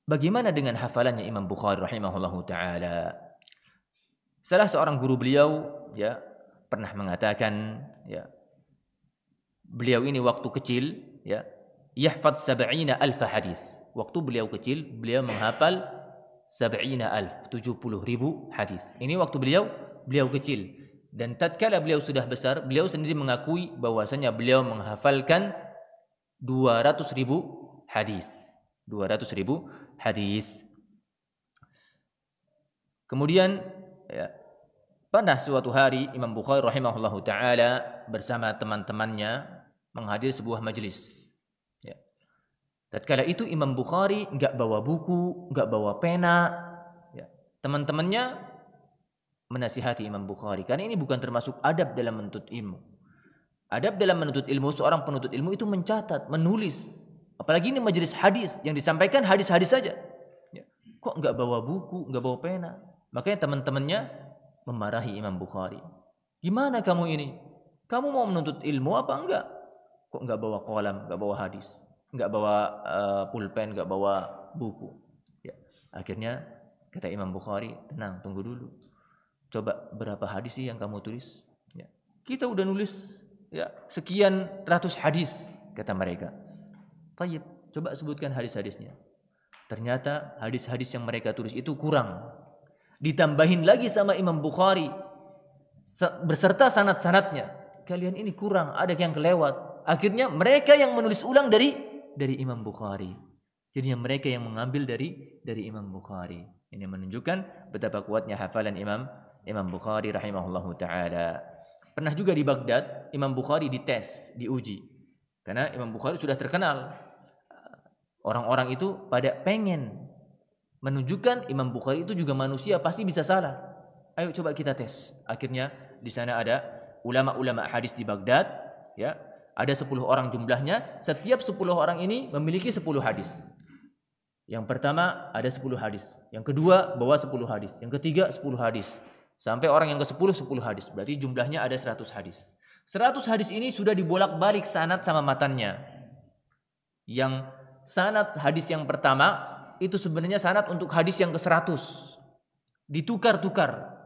Bagaimana dengan hafalannya Imam Bukhari rahimahullahu taala? Salah seorang guru beliau, ya, pernah mengatakan, ya, beliau ini waktu kecil, ya, yahfaz 70,000 hadis. Waktu beliau kecil, beliau menghafal 70,000 hadis. Ini waktu beliau kecil. Dan tatkala beliau sudah besar, beliau sendiri mengakui bahwasanya beliau menghafalkan 200,000 hadis. 200,000 hadis. Kemudian, ya, pada suatu hari Imam Bukhari rahimahullahu taala bersama teman-temannya menghadiri sebuah majelis. Ya. Tatkala itu Imam Bukhari enggak bawa buku, enggak bawa pena. Ya. Teman-temannya menasihati Imam Bukhari karena ini bukan termasuk adab dalam menuntut ilmu. Adab dalam menuntut ilmu, seorang penuntut ilmu itu mencatat, menulis. Apalagi ini majelis hadis yang disampaikan hadis-hadis saja. Ya. Kok enggak bawa buku, enggak bawa pena? Makanya teman-temannya memarahi Imam Bukhari. Gimana kamu ini? Kamu mau menuntut ilmu apa enggak? Kok enggak bawa kolam, enggak bawa hadis, enggak bawa pulpen, enggak bawa buku? Ya. Akhirnya kata Imam Bukhari, tenang, tunggu dulu. Coba berapa hadis sih yang kamu tulis? Ya. Kita udah nulis, ya, sekian ratus hadis, kata mereka. Tayyib, coba sebutkan hadis-hadisnya. Ternyata hadis-hadis yang mereka tulis itu kurang. Ditambahin lagi sama Imam Bukhari beserta sanad-sanadnya. Kalian ini kurang, ada yang kelewat. Akhirnya mereka yang menulis ulang dari Imam Bukhari. Jadi mereka yang mengambil dari Imam Bukhari. Ini menunjukkan betapa kuatnya hafalan Imam Bukhari rahimahullahu taala. Pernah juga di Baghdad Imam Bukhari dites, diuji. Karena Imam Bukhari sudah terkenal. Orang-orang itu pada pengen menunjukkan Imam Bukhari itu juga manusia, pasti bisa salah. Ayo coba kita tes. Akhirnya di sana ada ulama-ulama hadis di Baghdad, ya. Ada 10 orang jumlahnya, setiap 10 orang ini memiliki 10 hadis. Yang pertama ada 10 hadis, yang kedua bawa 10 hadis, yang ketiga 10 hadis. Sampai orang yang ke-10 10 hadis. Berarti jumlahnya ada 100 hadis. 100 hadis ini sudah dibolak-balik sanad sama matannya. Yang sanad hadis yang pertama itu sebenarnya sanad untuk hadis yang ke-100. Ditukar-tukar.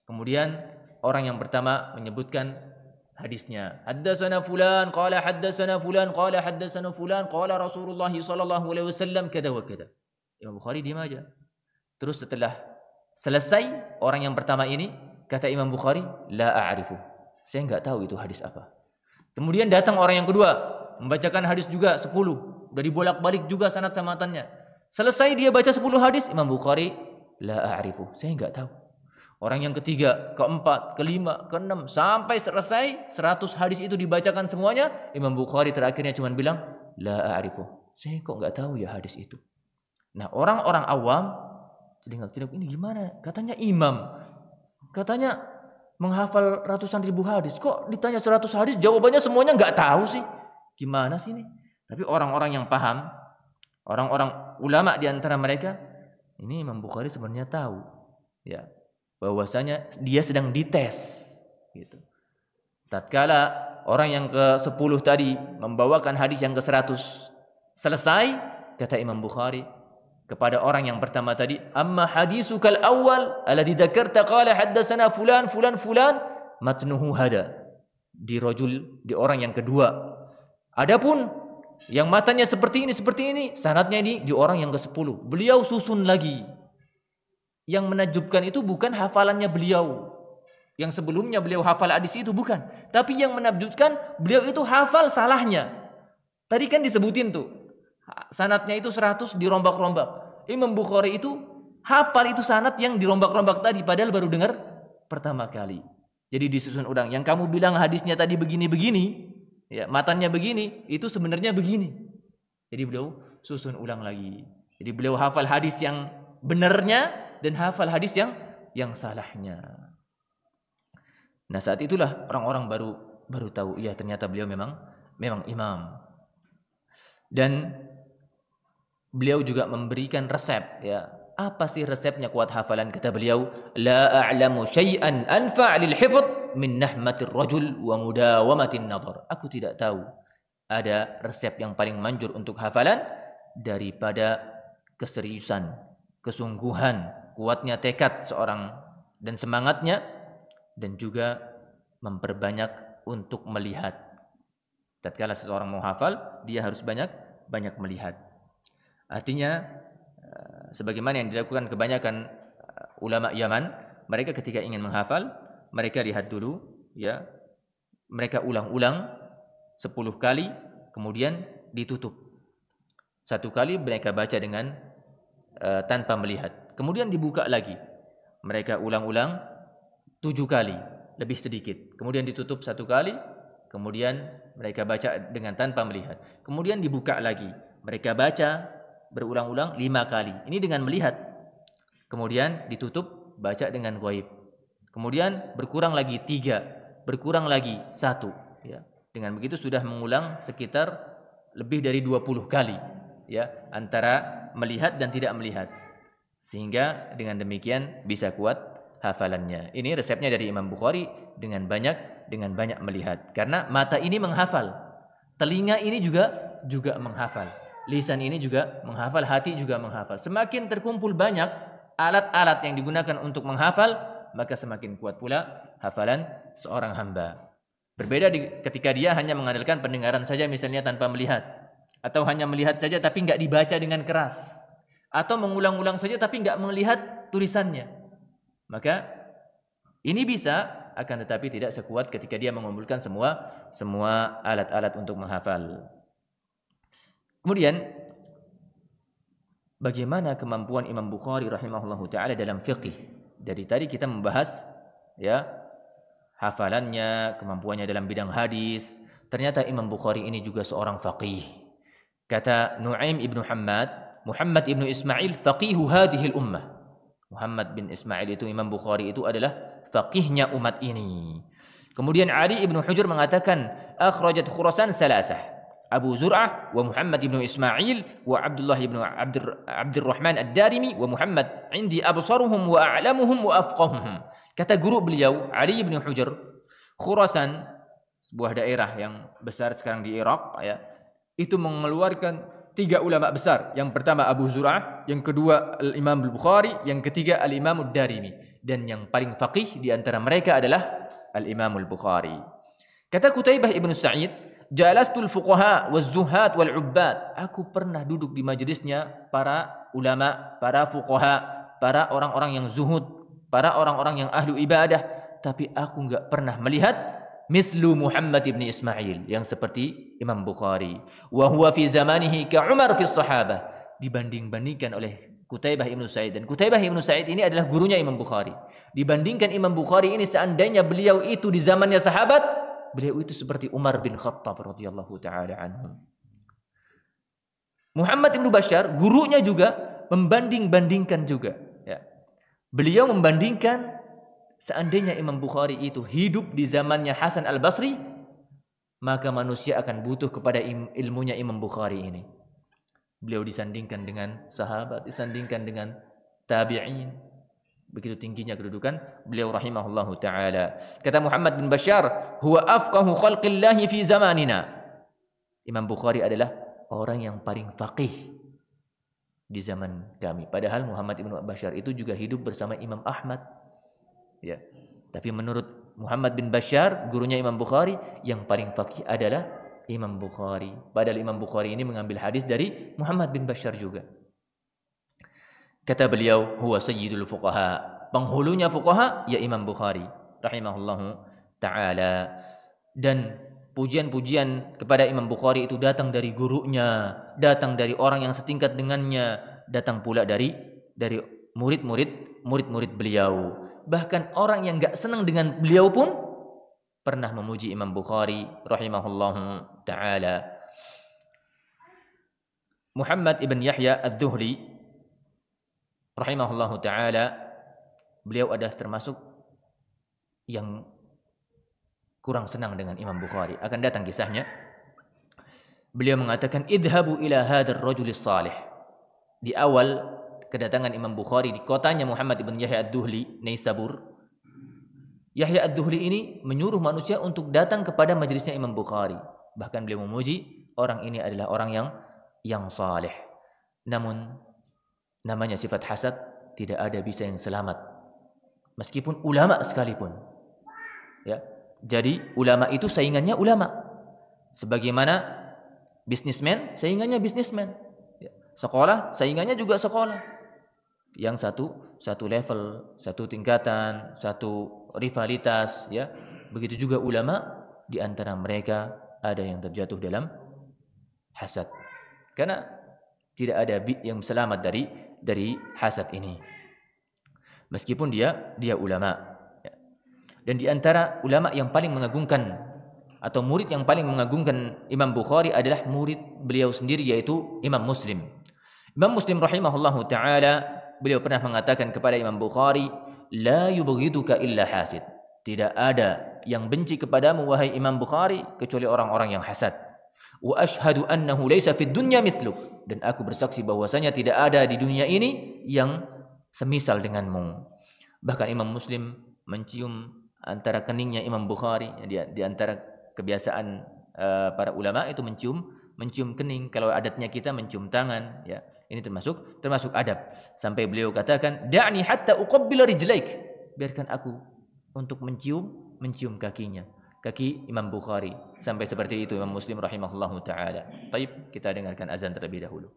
Kemudian orang yang pertama menyebutkan hadisnya. Haddatsana fulan qala haddatsana fulan qala haddatsana fulan qala Rasulullah sallallahu alaihi wasallam kada wa kada. Imam Bukhari diam aja. Terus setelah selesai orang yang pertama ini, kata Imam Bukhari, la a'rifu. Saya enggak tahu itu hadis apa. Kemudian datang orang yang kedua, membacakan hadis juga 10. Udah dibolak-balik juga sanad sama matannya. Selesai dia baca 10 hadis, Imam Bukhari, la a'rifu. Saya enggak tahu. Orang yang ketiga, keempat, kelima, keenam, sampai selesai 100 hadis itu dibacakan semuanya, Imam Bukhari terakhirnya cuma bilang, la a'rifu. Saya kok enggak tahu ya hadis itu. Nah, orang-orang awam celingak-celingak ini gimana? Katanya imam. Katanya menghafal ratusan ribu hadis. Kok ditanya 100 hadis jawabannya semuanya enggak tahu sih? Gimana sih ini? Tapi orang-orang yang paham, orang-orang ulama di antara mereka, ini Imam Bukhari sebenarnya tahu. Ya, bahwasanya dia sedang dites gitu. Tatkala orang yang ke-10 tadi membawakan hadis yang ke-100 selesai, kata Imam Bukhari kepada orang yang pertama tadi, amma hadisukal awal alladhi dzakarta qala haddatsana fulan fulan fulan matnuhu hada, di rajul, di orang yang kedua. Adapun yang matanya seperti ini, sanadnya ini di orang yang ke-10. Beliau susun lagi. Yang menakjubkan itu bukan hafalannya beliau. Yang sebelumnya beliau hafal hadis itu bukan, tapi yang menakjubkan beliau itu hafal salahnya. Tadi kan disebutin tuh, sanadnya itu 100 dirombak-rombak. Imam Bukhari itu hafal itu sanad yang dirombak-rombak tadi, padahal baru dengar pertama kali. Jadi disusun ulang. Yang kamu bilang hadisnya tadi begini-begini, ya, matanya begini, itu sebenarnya begini. Jadi beliau susun ulang lagi. Jadi beliau hafal hadis yang benarnya dan hafal hadis yang salahnya. Nah, saat itulah orang-orang baru tahu, iya ternyata beliau memang imam. Dan beliau juga memberikan resep, ya. Apa sih resepnya kuat hafalan? Kata beliau, la a'lamu syai'an anfa' lil hifdz min nahmatir rajul wa mudawamatin nadhar. Aku tidak tahu ada resep yang paling manjur untuk hafalan daripada keseriusan, kesungguhan, kuatnya tekad seorang dan semangatnya, dan juga memperbanyak untuk melihat. Tatkala seseorang mau hafal, dia harus banyak melihat. Artinya sebagaimana yang dilakukan kebanyakan ulama Yaman, mereka ketika ingin menghafal, mereka lihat dulu, ya. Mereka ulang-ulang 10 kali, kemudian ditutup. 1 kali mereka baca dengan tanpa melihat. Kemudian dibuka lagi. Mereka ulang-ulang 7 kali, lebih sedikit. Kemudian ditutup 1 kali, kemudian mereka baca dengan tanpa melihat. Kemudian dibuka lagi. Mereka baca berulang-ulang 5 kali. Ini dengan melihat. Kemudian ditutup, baca dengan ghaib. Kemudian berkurang lagi 3, berkurang lagi 1. Ya. Dengan begitu sudah mengulang sekitar lebih dari 20 kali. Ya, antara melihat dan tidak melihat. Sehingga dengan demikian bisa kuat hafalannya. Ini resepnya dari Imam Bukhari dengan banyak melihat. Karena mata ini menghafal, telinga ini juga menghafal, lisan ini juga menghafal, hati juga menghafal. Semakin terkumpul banyak alat-alat yang digunakan untuk menghafal, maka semakin kuat pula hafalan seorang hamba. Berbeda ketika dia hanya mengandalkan pendengaran saja, misalnya tanpa melihat, atau hanya melihat saja tapi enggak dibaca dengan keras, atau mengulang-ulang saja tapi enggak melihat tulisannya. Maka ini bisa, akan tetapi tidak sekuat ketika dia mengumpulkan semua alat-alat untuk menghafal. Kemudian bagaimana kemampuan Imam Bukhari rahimahullahu taala dalam fiqih? Dari tadi kita membahas, ya, hafalannya, kemampuannya dalam bidang hadis. Ternyata Imam Bukhari ini juga seorang faqih. Kata Nu'aim ibnu Hammad, Muhammad ibnu Ismail faqihu hadhil ummah. Muhammad bin Ismail itu, Imam Bukhari itu adalah faqihnya umat ini. Kemudian Ali ibnu Hujr mengatakan, akhrajat Khurasan salasah, Abu Zur'ah wa Muhammad ibnu Ismail wa Abdullah ibnu Abdurrahman ad-Darimi wa Muhammad indi absaruhum wa a'lamuhum wa afqahuhum. Kata guru beliau Ali ibnu Hujr, Khurasan, sebuah daerah yang besar sekarang di Irak, ya, itu mengeluarkan 3 ulama besar. Yang pertama Abu Zur'ah, yang kedua Al-Imam Al-Bukhari, yang ketiga Al-Imam Ad-Darimi. dan yang paling faqih di antara mereka adalah Al-Imam Al-Bukhari. Kata Qutaibah ibn Sa'id, "Jalastul fuqaha waz-zuhad wal-'ubbad." Aku pernah duduk di majelisnya para ulama, para fuqaha, para orang-orang yang zuhud, para orang-orang yang ahlu ibadah, tapi aku enggak pernah melihat mislu Muhammad ibn Ismail, yang seperti Imam Bukhari. Wa huwa fi zamanihi ka Umar fi sahabah. Dibanding-bandingkan oleh Qutaibah ibn Sa'id, dan Qutaibah ibn Sa'id ini adalah gurunya Imam Bukhari. Dibandingkan Imam Bukhari ini, seandainya beliau itu di zamannya sahabat, beliau itu seperti Umar bin Khattab radhiyallahu taala anhu. Muhammad ibn Bashar, gurunya juga membanding-bandingkan juga, ya. Beliau membandingkan, seandainya Imam Bukhari itu hidup di zamannya Hasan al-Basri, maka manusia akan butuh kepada ilmunya Imam Bukhari ini. Beliau disandingkan dengan sahabat, disandingkan dengan tabi'in. Begitu tingginya kedudukan beliau rahimahullahu ta'ala. Kata Muhammad bin Bashar, huwa afqahu khalqillahi fi zamanina. Imam Bukhari adalah orang yang paling faqih di zaman kami. Padahal Muhammad bin Bashar itu juga hidup bersama Imam Ahmad. Ya. Tapi menurut Muhammad bin Bashar, gurunya Imam Bukhari, yang paling faqih adalah Imam Bukhari. Padahal Imam Bukhari ini mengambil hadis dari Muhammad bin Bashar juga. Kata beliau, huwa sayyidul fuqaha. Penghulunya fuqaha ya Imam Bukhari rahimahullahu taala. Dan pujian-pujian kepada Imam Bukhari itu datang dari gurunya, datang dari orang yang setingkat dengannya, datang pula dari murid-murid beliau. Bahkan orang yang enggak senang dengan beliau pun pernah memuji Imam Bukhari rahimahullahu taala. Muhammad ibn Yahya ad-Dhuhli rahimahullahu taala, beliau adalah termasuk yang kurang senang dengan Imam Bukhari. Akan datang kisahnya. Beliau mengatakan, idhabu ila hadzal rajulis salih. Di awal kedatangan Imam Bukhari di kotanya Muhammad ibn Yahya ad-Dhuhli, Naisabur, Yahya ad-Dhuhli ini menyuruh manusia untuk datang kepada majelisnya Imam Bukhari. Bahkan beliau memuji orang ini adalah orang yang saleh. Namun namanya sifat hasad, tidak ada bisa yang selamat. Meskipun ulama sekalipun. Ya. Jadi ulama itu saingannya ulama. Sebagaimana bisnismen saingannya bisnismen. Ya. Sekolah saingannya juga sekolah. Yang satu level, satu tingkatan, satu rivalitas, ya. Begitu juga ulama, di antara mereka ada yang terjatuh dalam hasad. Karena tidak ada yang selamat dari hasad ini. Meskipun dia ulama. Ya. Dan di antara ulama yang paling mengagungkan atau murid yang paling mengagungkan Imam Bukhari adalah murid beliau sendiri, yaitu Imam Muslim. Imam Muslim rahimahullahu taala, beliau pernah mengatakan kepada Imam Bukhari, la yubghiduka illa hasid. Tidak ada yang benci kepadamu wahai Imam Bukhari kecuali orang-orang yang hasad. Wa ashhadu annahu laysa fid dunya mithluk. Dan aku bersaksi bahwasanya tidak ada di dunia ini yang semisal denganmu. Bahkan Imam Muslim mencium antara keningnya Imam Bukhari. Di antara kebiasaan para ulama itu mencium kening. Kalau adatnya kita mencium tangan, ya. Ini termasuk adab. Sampai beliau katakan, da'ni hatta uqabbila rijlaik. Biarkan aku untuk mencium kakinya, kaki Imam Bukhari. Sampai seperti itu Imam Muslim rahimahullahu taala. Baik, kita dengarkan azan terlebih dahulu.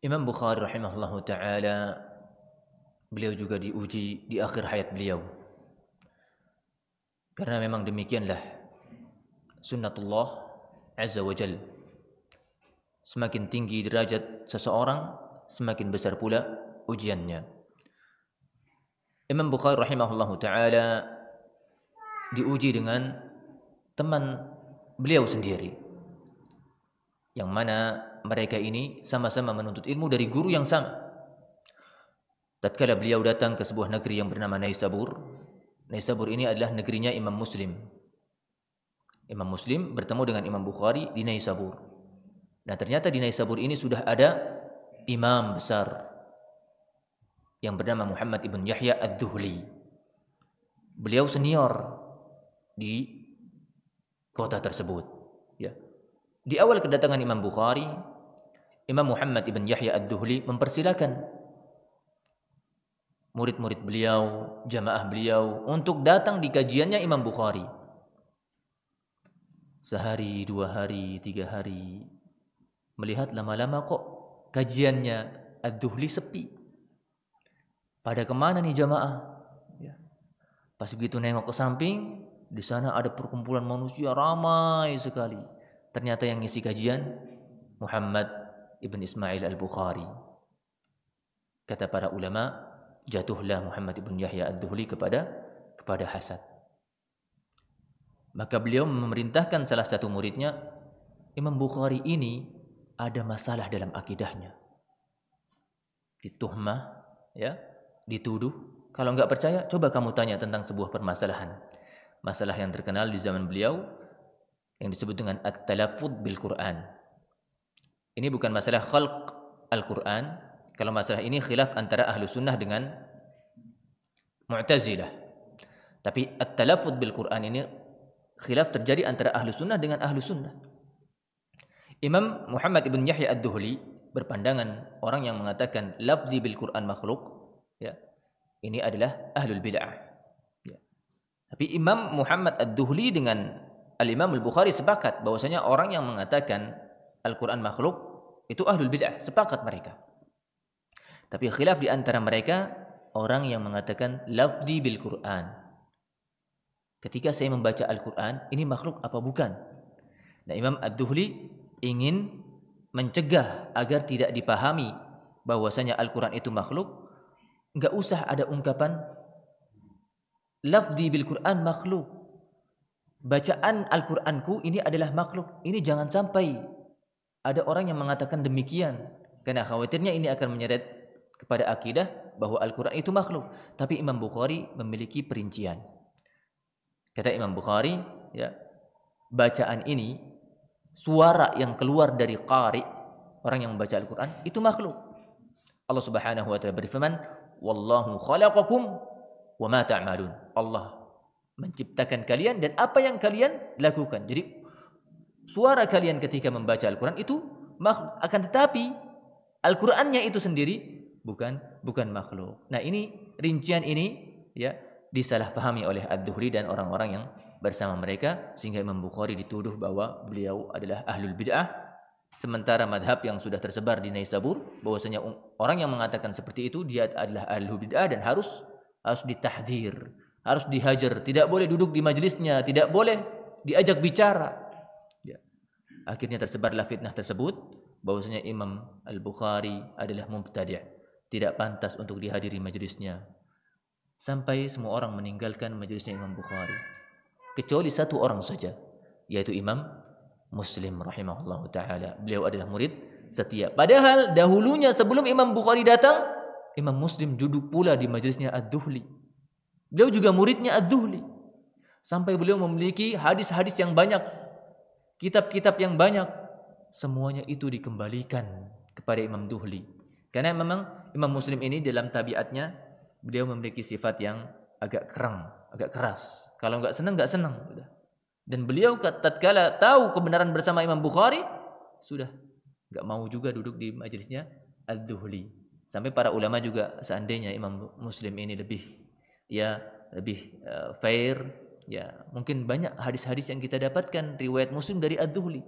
Imam Bukhari rahimahullahu taala, beliau juga diuji di akhir hayat beliau. Karena memang demikianlah sunnatullah azza wa jal. Semakin tinggi derajat seseorang, semakin besar pula ujiannya. Imam Bukhari rahimahullahu taala diuji dengan teman beliau sendiri, yang mana mereka ini sama-sama menuntut ilmu dari guru yang sama. Tatkala beliau datang ke sebuah negeri yang bernama Naisabur. Naisabur ini adalah negerinya Imam Muslim. Imam Muslim bertemu dengan Imam Bukhari di Naisabur. Nah, ternyata di Naisabur ini sudah ada imam besar yang bernama Muhammad ibn Yahya ad-Dhuhli. Beliau senior di kota tersebut. Ya. Di awal kedatangan Imam Bukhari, Imam Muhammad ibn Yahya ad-Dhuhli mempersilakan murid-murid beliau, jamaah beliau untuk datang di kajiannya Imam Bukhari. Sehari, 2 hari, 3 hari, melihat lama-lama kok kajiannya ad-Dhuhli sepi. Pada kemana nih jamaah? Ya. Pas begitu nengok ke samping, di sana ada perkumpulan manusia ramai sekali. Ternyata yang ngisi kajian Muhammad ibn Ismail al-Bukhari. Kata para ulama, jatuhlah Muhammad ibn Yahya ad-Dhuhli kepada hasad. Maka beliau memerintahkan salah satu muridnya, Imam Bukhari ini ada masalah dalam akidahnya. Dituhmah, ya, dituduh. Kalau enggak percaya, coba kamu tanya tentang sebuah permasalahan. Masalah yang terkenal di zaman beliau yang disebut dengan at-talaffuz bil Quran. Ini bukan masalah khalq al-Quran. Kalau masalah ini khilaf antara ahlu sunnah dengan Mu'tazilah. Tapi at-talaffuz bil Quran ini khilaf terjadi antara ahlu sunnah dengan ahlu sunnah. Imam Muhammad ibn Yahya ad-Dhuhli berpandangan orang yang mengatakan lafzi bil Quran makhluk, ya, ini adalah ahlul bid'ah. Ya. Tapi Imam Muhammad ad-Dhuhli dengan Al-Imam al-Bukhari sepakat bahwasanya orang yang mengatakan Al-Quran makhluk itu ahlul bid'ah, sepakat mereka. Tapi khilaf di antara mereka orang yang mengatakan lafzi bil Quran. Ketika saya membaca Al-Quran, ini makhluk apa bukan? Nah, Imam ad-Dhuhli ingin mencegah agar tidak dipahami bahwasanya Al-Quran itu makhluk. Enggak usah ada ungkapan lafzi bil Quran makhluk. Bacaan Al-Quranku ini adalah makhluk. Ini jangan sampai ada orang yang mengatakan demikian, karena khawatirnya ini akan menyeret kepada akidah bahwa Al-Quran itu makhluk. Tapi Imam Bukhari memiliki perincian. Kata Imam Bukhari, ya, bacaan ini, suara yang keluar dari qari, orang yang membaca Al-Quran, itu makhluk. Allah Subhanahu wa taala berfirman, "Wallahu khalaqakum wa ma ta'malun." Allah menciptakan kalian dan apa yang kalian lakukan. Jadi suara kalian ketika membaca Al-Quran itu makhluk, akan tetapi Al-Qurannya itu sendiri bukan makhluk. Nah, ini rincian ini, ya, disalahpahami oleh ad-Dhuhli dan orang-orang yang bersama mereka, sehingga Imam Bukhari dituduh bahwa beliau adalah ahlul bid'ah. Sementara madhab yang sudah tersebar di Naisabur bahwasanya orang yang mengatakan seperti itu dia adalah ahlul bid'ah dan harus ditahdzir, harus dihajar, tidak boleh duduk di majelisnya, tidak boleh diajak bicara. Ya. Akhirnya tersebarlah fitnah tersebut bahwasanya Imam Al-Bukhari adalah mubtadi', tidak pantas untuk dihadiri majelisnya. Sampai semua orang meninggalkan majelisnya Imam Bukhari, kecuali satu orang saja, yaitu Imam Muslim rahimahullahu taala. Beliau adalah murid setia. Padahal dahulunya sebelum Imam Bukhari datang, Imam Muslim duduk pula di majelisnya ad-Dhuhli. Beliau juga muridnya ad-Dhuhli. Sampai beliau memiliki hadis-hadis yang banyak, kitab-kitab yang banyak. Semuanya itu dikembalikan kepada Imam Dhuhli. Karena memang Imam Muslim ini dalam tabiatnya beliau memiliki sifat yang agak kerang, agak keras. Kalau enggak senang. Dan beliau tatkala tahu kebenaran bersama Imam Bukhari, sudah enggak mau juga duduk di majelisnya ad-Dhuhli. Sampai para ulama juga seandainya Imam Muslim ini lebih fair, ya mungkin banyak hadis-hadis yang kita dapatkan riwayat Muslim dari ad-Dhuhli.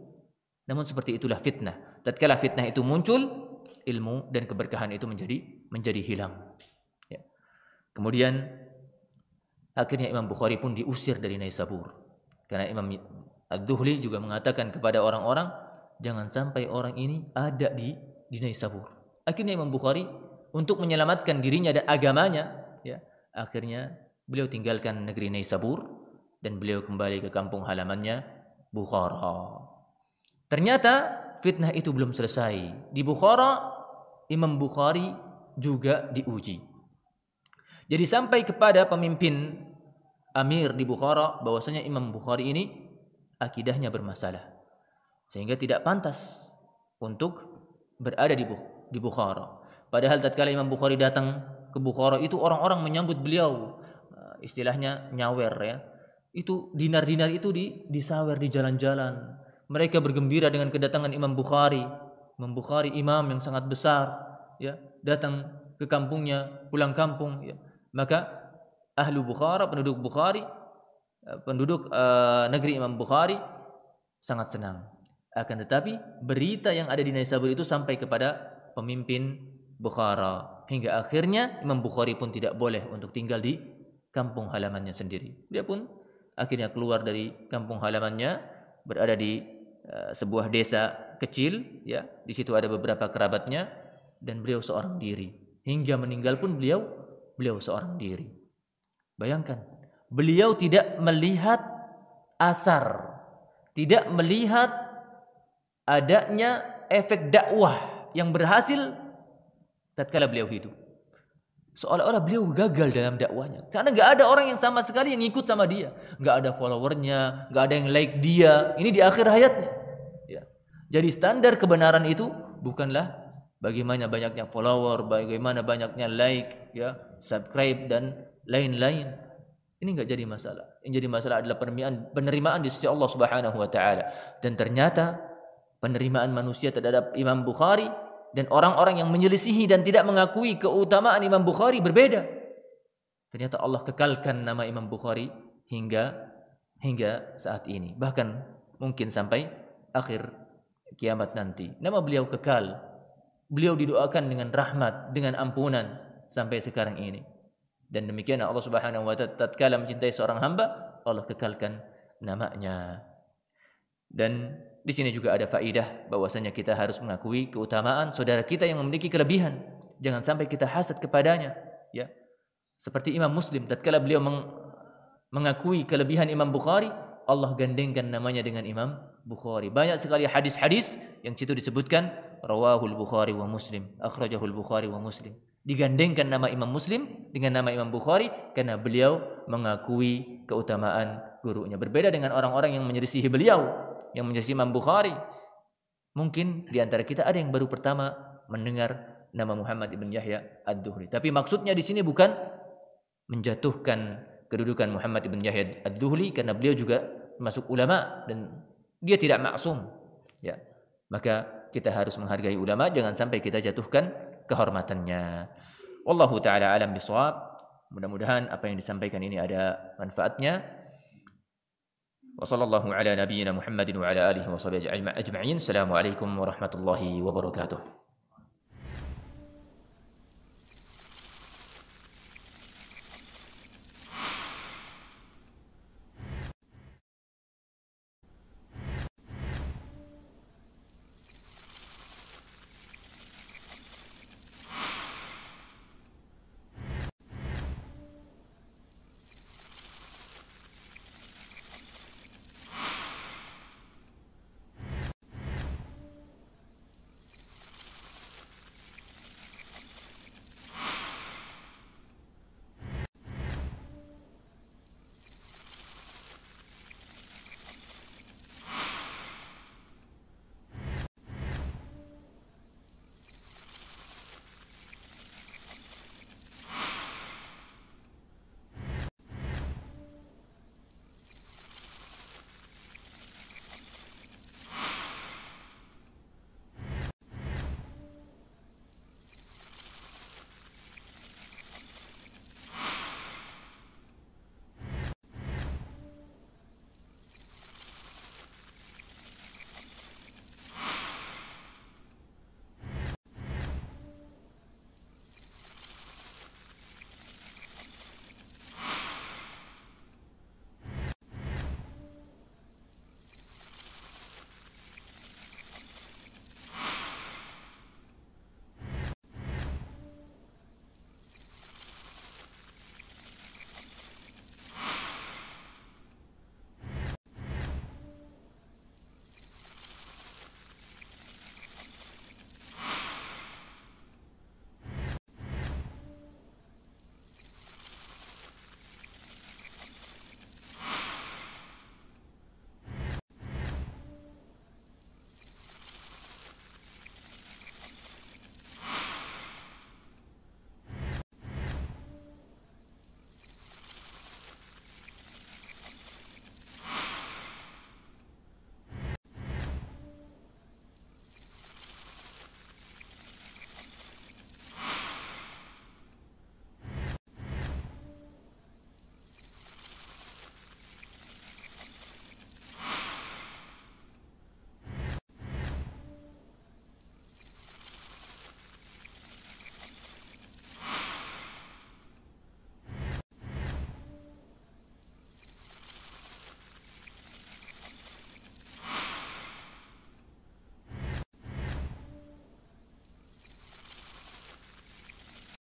Namun seperti itulah fitnah. Tatkala fitnah itu muncul, ilmu dan keberkahan itu menjadi hilang. Ya. Kemudian akhirnya Imam Bukhari pun diusir dari Naisabur. Karena Imam Ad-Dhuhli juga mengatakan kepada orang-orang, jangan sampai orang ini ada di Naisabur. Akhirnya Imam Bukhari untuk menyelamatkan dirinya dan agamanya, ya, akhirnya beliau tinggalkan negeri Naisabur dan beliau kembali ke kampung halamannya Bukhara. Ternyata fitnah itu belum selesai. Di Bukhara, Imam Bukhari juga diuji. Jadi sampai kepada pemimpin Amir di Bukhara bahwasanya Imam Bukhari ini akidahnya bermasalah, sehingga tidak pantas untuk berada di Bukhara. Padahal tatkala Imam Bukhari datang ke Bukhara itu orang-orang menyambut beliau, istilahnya nyawer ya. Itu dinar-dinar itu disawer di jalan-jalan. Mereka bergembira dengan kedatangan Imam Bukhari. Imam Bukhari imam yang sangat besar, ya, datang ke kampungnya, pulang kampung, ya. Maka ahlu Bukhara, penduduk Bukhari, penduduk negeri Imam Bukhari sangat senang. Akan tetapi berita yang ada di Naisabur itu sampai kepada pemimpin Bukhara, hingga akhirnya Imam Bukhari pun tidak boleh untuk tinggal di kampung halamannya sendiri. Dia pun akhirnya keluar dari kampung halamannya, berada di sebuah desa kecil, ya. Di situ ada beberapa kerabatnya dan beliau seorang diri. Hingga meninggal pun beliau seorang diri. Bayangkan, beliau tidak melihat asar, tidak melihat adanya efek dakwah yang berhasil tatkala beliau hidup. Seolah-olah beliau gagal dalam dakwahnya, karena nggak ada orang yang sama sekali yang ikut sama dia, nggak ada followernya, nggak ada yang like dia. Ini di akhir hayatnya. Ya. Jadi standar kebenaran itu bukanlah bagaimana banyaknya follower, bagaimana banyaknya like, ya, subscribe dan lain-lain. Ini nggak jadi masalah. Yang jadi masalah adalah penerimaan di sisi Allah Subhanahu Wa Taala. Dan ternyata penerimaan manusia terhadap Imam Bukhari dan orang-orang yang menyelisihi dan tidak mengakui keutamaan Imam Bukhari berbeda. Ternyata Allah kekalkan nama Imam Bukhari hingga saat ini. Bahkan mungkin sampai akhir kiamat nanti. Nama beliau kekal. Beliau didoakan dengan rahmat, dengan ampunan sampai sekarang ini. Dan demikian Allah Subhanahu wa taala tatkala mencintai seorang hamba, Allah kekalkan namanya. Dan di sini juga ada faidah bahwasanya kita harus mengakui keutamaan saudara kita yang memiliki kelebihan. Jangan sampai kita hasad kepadanya, ya. Seperti Imam Muslim tatkala beliau mengakui kelebihan Imam Bukhari, Allah gandengkan namanya dengan Imam Bukhari. Banyak sekali hadis-hadis yang situ disebutkan rawahul Bukhari wa Muslim, akhrajahul Bukhari wa Muslim. Digandengkan nama Imam Muslim dengan nama Imam Bukhari karena beliau mengakui keutamaan gurunya. Berbeda dengan orang-orang yang menyelisihi beliau, yang menyelisihi Imam Bukhari. Mungkin di antara kita ada yang baru pertama mendengar nama Muhammad ibn Yahya Ad-Dhuhli. Tapi maksudnya di sini bukan menjatuhkan kedudukan Muhammad ibn Yahya Ad-Dhuhli karena beliau juga masuk ulama dan dia tidak maksum. Ya. Maka kita harus menghargai ulama, jangan sampai kita jatuhkan kehormatannya. Wallahu taala alam bisawab. Mudah-mudahan apa yang disampaikan ini ada manfaatnya. Wa sallallahu ala nabiyyina Muhammadin wa ala alihi wa sahbihi ajma'in. Assalamualaikum warahmatullahi wabarakatuh.